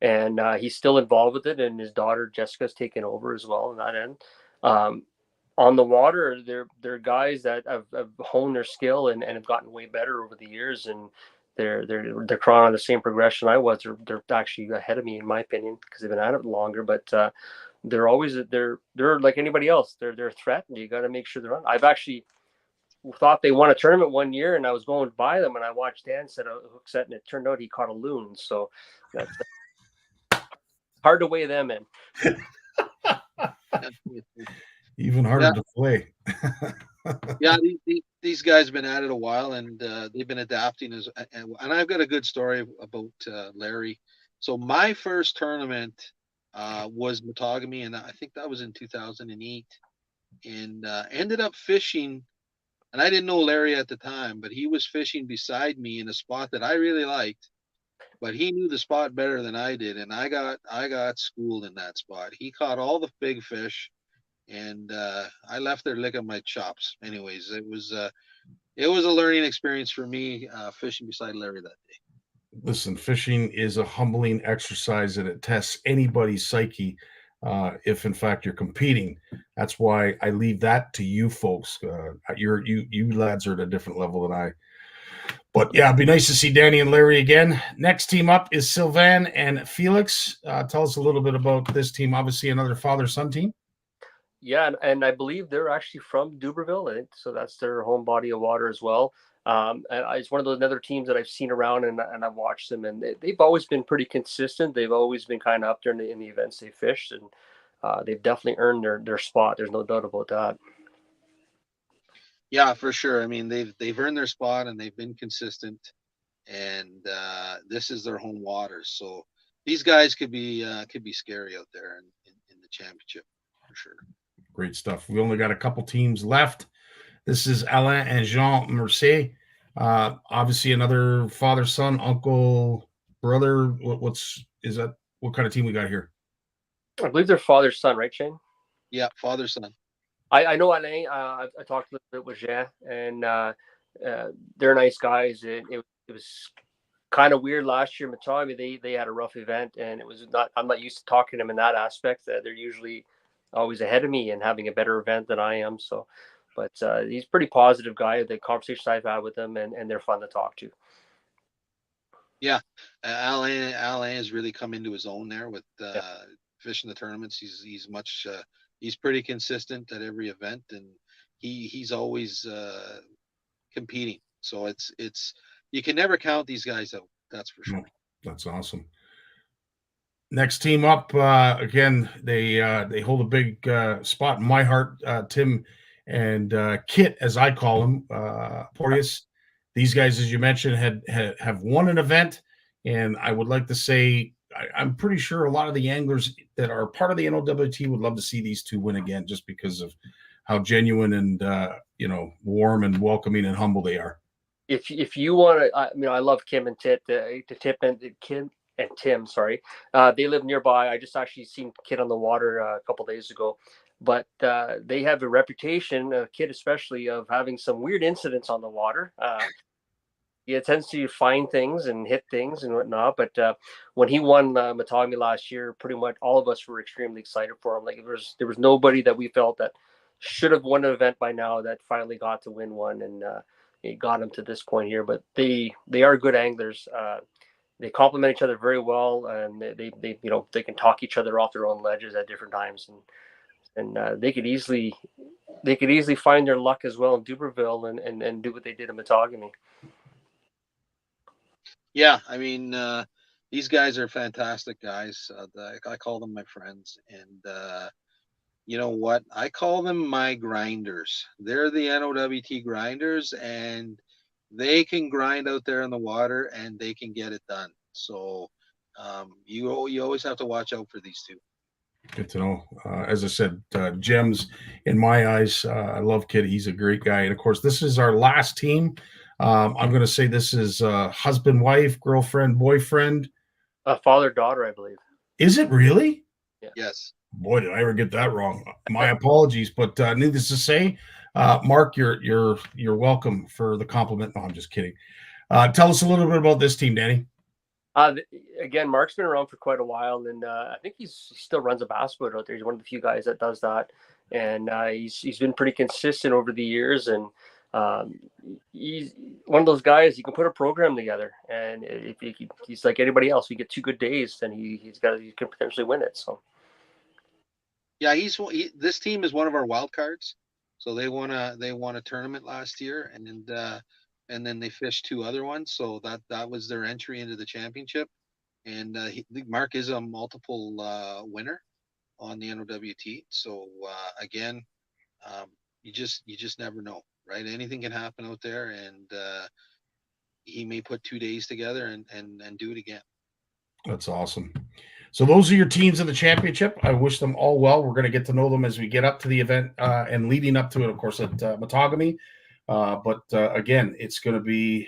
and he's still involved with it. And his daughter Jessica's taken over as well in that end. On the water, they're guys that have honed their skill and have gotten way better over the years, and they're crawling on the same progression I was. They're actually ahead of me in my opinion because they've been at it longer. But they're always they're like anybody else. They're a threat, and you got to make sure they're on. I've actually thought they won a tournament one year, and I was going by them, and I watched Dan set a hook set, and it turned out he caught a loon. So that's hard to weigh them in. Even harder to play. Yeah, these guys have been at it a while, and they've been adapting. And I've got a good story about Larry. So my first tournament was Matagami, and I think that was in 2008. And ended up fishing, and I didn't know Larry at the time, but he was fishing beside me in a spot that I really liked. But he knew the spot better than I did, and I got schooled in that spot. He caught all the big fish, and I left there licking my chops. Anyways, it was a learning experience for me fishing beside Larry that day. Listen, fishing is a humbling exercise and it tests anybody's psyche if in fact you're competing. That's why I leave that to you folks. You lads are at a different level than I. But yeah, it'd be nice to see Danny and Larry again. Next team up is Sylvain and Felix. Tell us a little bit about this team. Obviously, another father-son team. Yeah, and I believe they're actually from Duberville, so that's their home body of water as well. And it's one of those other teams that I've seen around, and I've watched them, and they've always been pretty consistent. They've always been kind of up there in the events they fished, and they've definitely earned their spot. There's no doubt about that. Yeah, for sure. I mean, they've earned their spot and they've been consistent, and this is their home waters. So these guys could be scary out there in the championship for sure. Great stuff. We only got a couple teams left. This is Alain and Jean Mercier. Obviously, another father, son, uncle, brother. Is that? What kind of team we got here? I believe they're father son, right, Shane? Yeah, father son. I know Alain. I talked a little bit with Jean, and they're nice guys. It was kind of weird last year. Matami, they had a rough event, and it was not. I'm not used to talking to them in that aspect. They're usually always ahead of me and having a better event than I am. So, but he's a pretty positive guy. The conversations I've had with him, and they're fun to talk to. Yeah, Alain has really come into his own there with Yeah. fishing the tournaments. He's pretty consistent at every event, and he's always competing. So it's you can never count these guys out. That's for sure. No, that's awesome. Next team up, again, they hold a big spot in my heart. Tim and Kit, as I call them, Porteous. These guys, as you mentioned, have won an event, and I would like to say I'm pretty sure a lot of the anglers that are part of the NOWT would love to see these two win again, just because of how genuine and warm and welcoming and humble they are. If you want to, I love Kim and Tit, the Tip and Kim and Tim. Sorry, they live nearby. I just actually seen Kid on the water a couple days ago, but they have a reputation, Kid especially, of having some weird incidents on the water. He tends to find things and hit things and whatnot. But when he won Matagami last year, pretty much all of us were extremely excited for him. Like there was nobody that we felt that should have won an event by now that finally got to win one, and it got him to this point here. But they are good anglers. They complement each other very well, and they can talk each other off their own ledges at different times, and they could easily find their luck as well in Duberville and do what they did in Matagami. Yeah, I mean, these guys are fantastic guys. I call them my friends, and you know what? I call them my grinders. They're the NOWT grinders, and they can grind out there in the water, and they can get it done. So you always have to watch out for these two. Good to know. As I said, gems in my eyes. I love Kid. He's a great guy. And of course, this is our last team. I'm going to say this is husband, wife, girlfriend, boyfriend. Father, daughter, I believe. Is it really? Yeah. Yes. Boy, did I ever get that wrong. My apologies. But needless to say, Mark, you're welcome for the compliment. No, I'm just kidding. Tell us a little bit about this team, Danny. Again, Mark's been around for quite a while, and I think he still runs a bass boat out there. He's one of the few guys that does that, and he's been pretty consistent over the years. And he's one of those guys you can put a program together, and if he's like anybody else, you get 2 good days, then he can potentially win it. So Yeah, this team is one of our wild cards. So they won a tournament last year, and then they fished 2 other ones. So that was their entry into the championship. And Mark is a multiple winner on the NOWT. So again, you just never know, right? Anything can happen out there, and he may put 2 days together and do it again. That's awesome. So those are your teams in the championship. I wish them all well. We're going to get to know them as we get up to the event and leading up to it, of course, at Matagami. But again, it's going to be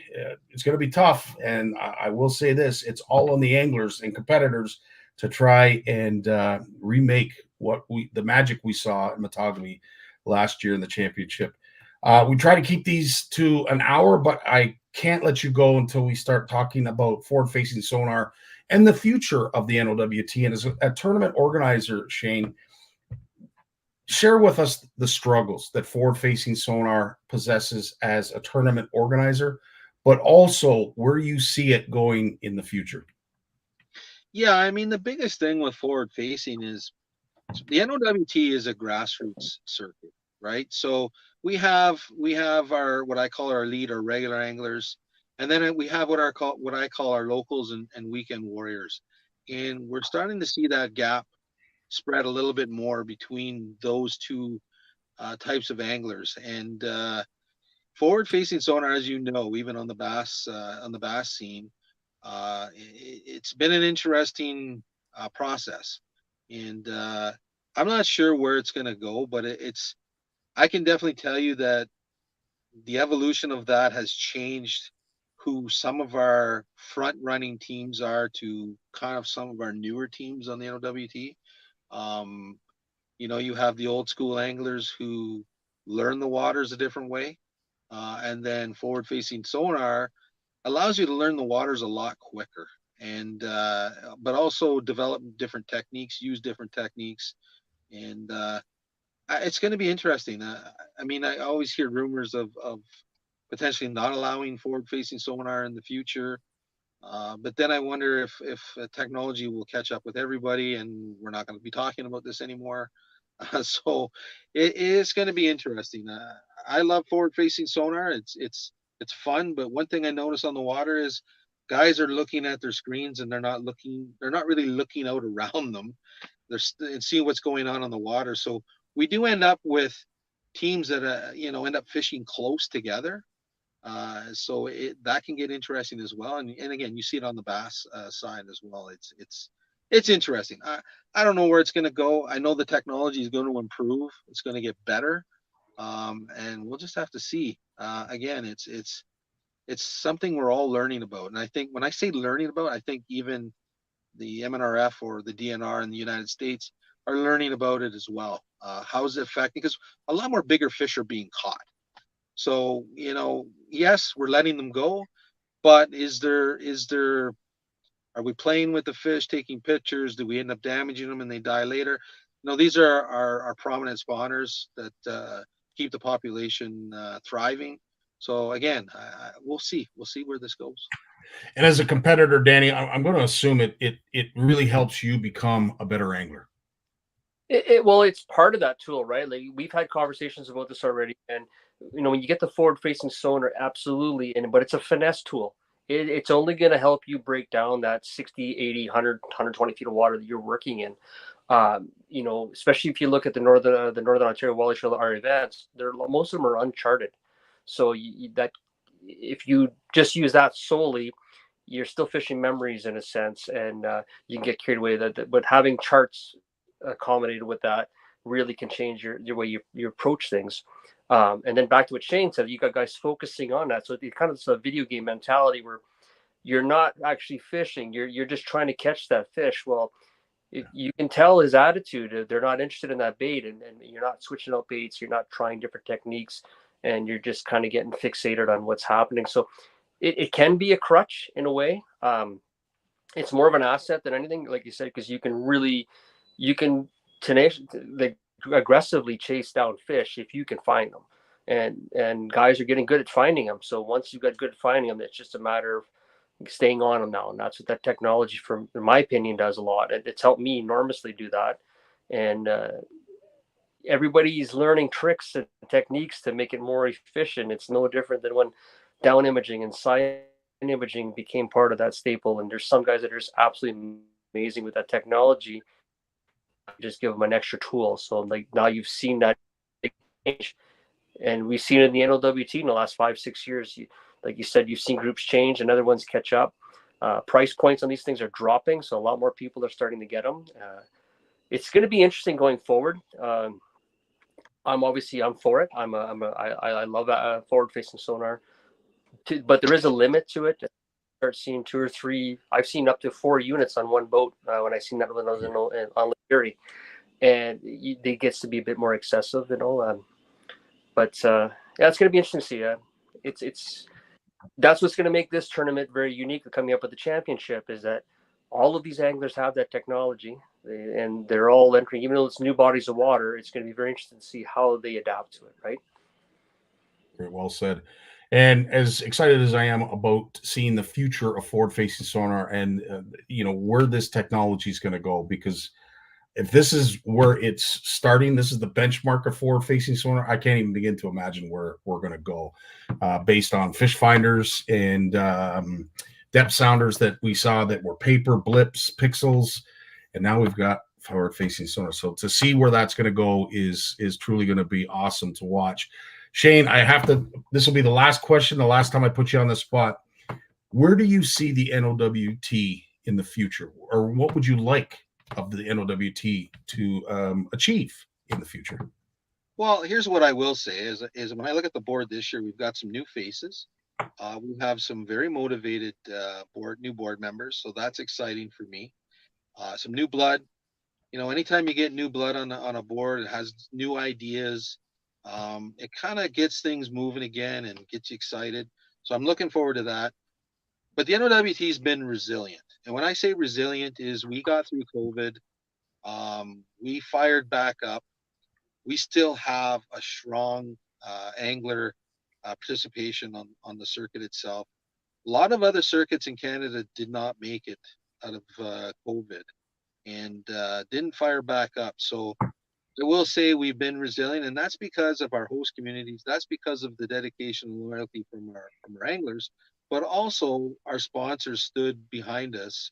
tough. And I will say this: it's all on the anglers and competitors to try and remake the magic we saw in Matagami last year in the championship. We try to keep these to an hour, but I can't let you go until we start talking about forward-facing sonar and the future of the NOWT. And as a tournament organizer, Shane, share with us the struggles that forward-facing sonar possesses as a tournament organizer, but also where you see it going in the future. Yeah, I mean, the biggest thing with forward-facing is the NOWT is a grassroots circuit, right? So we have our, what I call our elite or regular anglers, and then we have what I call our locals and weekend warriors. And we're starting to see that gap spread a little bit more between those two types of anglers. And forward-facing sonar, as you know, even on the bass scene, it's been an interesting process. And I'm not sure where it's going to go, but I can definitely tell you that the evolution of that has changed who some of our front running teams are to kind of some of our newer teams on the NOWT. You have the old school anglers who learn the waters a different way. And then forward facing sonar allows you to learn the waters a lot quicker, and but also develop different techniques, use different techniques. And it's going to be interesting. I mean, I always hear rumors of potentially not allowing forward-facing sonar in the future, but then I wonder if technology will catch up with everybody, and we're not going to be talking about this anymore. So it is going to be interesting. I love forward-facing sonar. It's fun, but one thing I notice on the water is guys are looking at their screens and they're not really looking out around them. And seeing what's going on the water. So we do end up with teams that end up fishing close together. So that can get interesting as well. And again, you see it on the bass side as well. It's interesting. I don't know where it's going to go. I know the technology is going to improve. It's going to get better, and we'll just have to see. Again, it's something we're all learning about. And I think when I say learning about, I think even the MNRF or the DNR in the United States are learning about it as well. How is it affecting? Because a lot more bigger fish are being caught. So, yes, we're letting them go, but are we playing with the fish, taking pictures? Do we end up damaging them and they die later? These are our prominent spawners that keep the population thriving. So again, we'll see. We'll see where this goes. And as a competitor, Danny, I'm going to assume it really helps you become a better angler. Well, it's part of that tool, right? Like we've had conversations about this already, and when you get the forward-facing sonar, absolutely, but it's a finesse tool. It's only going to help you break down that 60, 80, 100, 120 feet of water that you're working in. Especially if you look at the Northern Ontario Walleye Trail, our events, most of them are uncharted. So that if you just use that solely, you're still fishing memories in a sense, and you can get carried away. But having charts accommodated with that really can change your way you approach things. And then back to what Shane said, you got guys focusing on that. So it's kind of a video game mentality where you're not actually fishing. You're just trying to catch that fish. Well, you can tell his attitude. They're not interested in that bait, and you're not switching out baits. You're not trying different techniques, and you're just kind of getting fixated on what's happening. So it can be a crutch in a way. It's more of an asset than anything, like you said, because you can aggressively chase down fish if you can find them, and guys are getting good at finding them. So once you got good at finding them, it's just a matter of staying on them now, and that's what that technology, in my opinion, does a lot. It's helped me enormously do that, and everybody's learning tricks and techniques to make it more efficient. It's no different than when down imaging and side imaging became part of that staple, and there's some guys that are just absolutely amazing with that technology. Just give them an extra tool. So like now you've seen that change, And we've seen it in the NOWT in the last 5-6 years. Like you said, you've seen groups change and other ones catch up. Price points on these things are dropping, so a lot more people are starting to get them. It's going to be interesting going forward. I'm for it. I love forward-facing sonar, but there is a limit to it. Start seeing 2 or 3. I've seen up to 4 units on one boat when I seen that when I was on Lake Erie, and it gets to be a bit more excessive, But yeah, it's going to be interesting to see. That's what's going to make this tournament very unique. Coming up with the championship is that all of these anglers have that technology, and they're all entering. Even though it's new bodies of water, it's going to be very interesting to see how they adapt to it. Right. Very well said. And as excited as I am about seeing the future of forward-facing sonar and where this technology is going to go, because if this is where it's starting, this is the benchmark of forward-facing sonar, I can't even begin to imagine where we're going to go based on fish finders and depth sounders that we saw that were paper, blips, pixels, and now we've got forward-facing sonar. So to see where that's going to go is truly going to be awesome to watch. Shane, this will be the last question, the last time I put you on the spot. Where do you see the NOWT in the future, or what would you like of the NOWT to achieve in the future? Well, here's what I will say is when I look at the board this year, we've got some new faces. We have some very motivated new board members, so that's exciting for me. Some new blood. Anytime you get new blood on a board, it has new ideas. It kind of gets things moving again and gets you excited. So I'm looking forward to that. But the NOWT has been resilient. And when I say resilient is we got through COVID. We fired back up. We still have a strong angler participation on the circuit itself. A lot of other circuits in Canada did not make it out of COVID and didn't fire back up. So I will say we've been resilient, and that's because of our host communities. That's because of the dedication and loyalty from our anglers, but also our sponsors stood behind us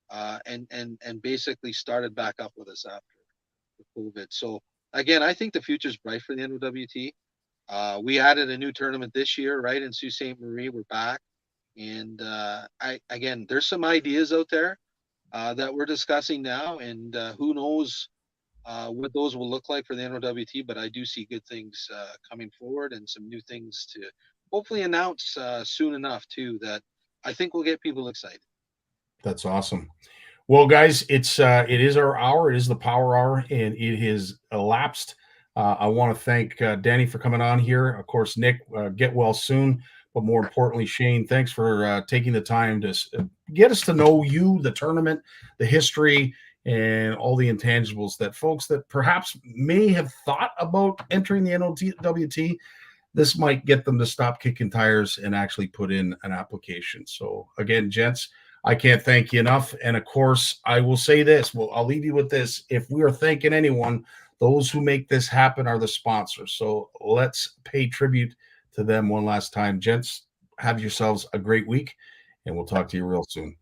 and basically started back up with us after COVID. So again, I think the future is bright for the NOWT. We added a new tournament this year, right? In Sault Ste. Marie, we're back. And there's some ideas out there that we're discussing now, and who knows what those will look like for the NOWT, but I do see good things coming forward and some new things to hopefully announce soon enough too, that I think will get people excited. That's awesome. Well, guys, it is our hour. It is the power hour, and it has elapsed. I want to thank Danny for coming on here. Of course, Nick, get well soon. But more importantly, Shane, thanks for taking the time to get us to know you, the tournament, the history, and all the intangibles that folks that perhaps may have thought about entering the NOWT, this might get them to stop kicking tires and actually put in an application. So again, gents, I can't thank you enough. And of course, I will say this. Well, I'll leave you with this. If we are thanking anyone, those who make this happen are the sponsors. So let's pay tribute to them one last time. Gents, have yourselves a great week, and we'll talk to you real soon.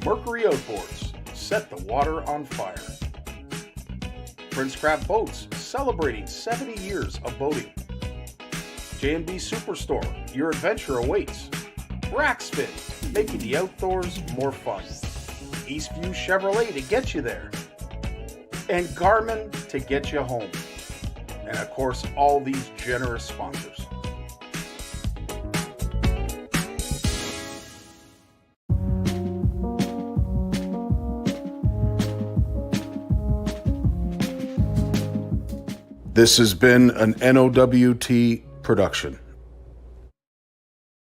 Mercury Outboards, set the water on fire. Prince Craft Boats, celebrating 70 years of boating. J&B Superstore, your adventure awaits. Rackspin, making the outdoors more fun. Eastview Chevrolet to get you there. And Garmin to get you home. And of course, all these generous sponsors. This has been an NOWT production.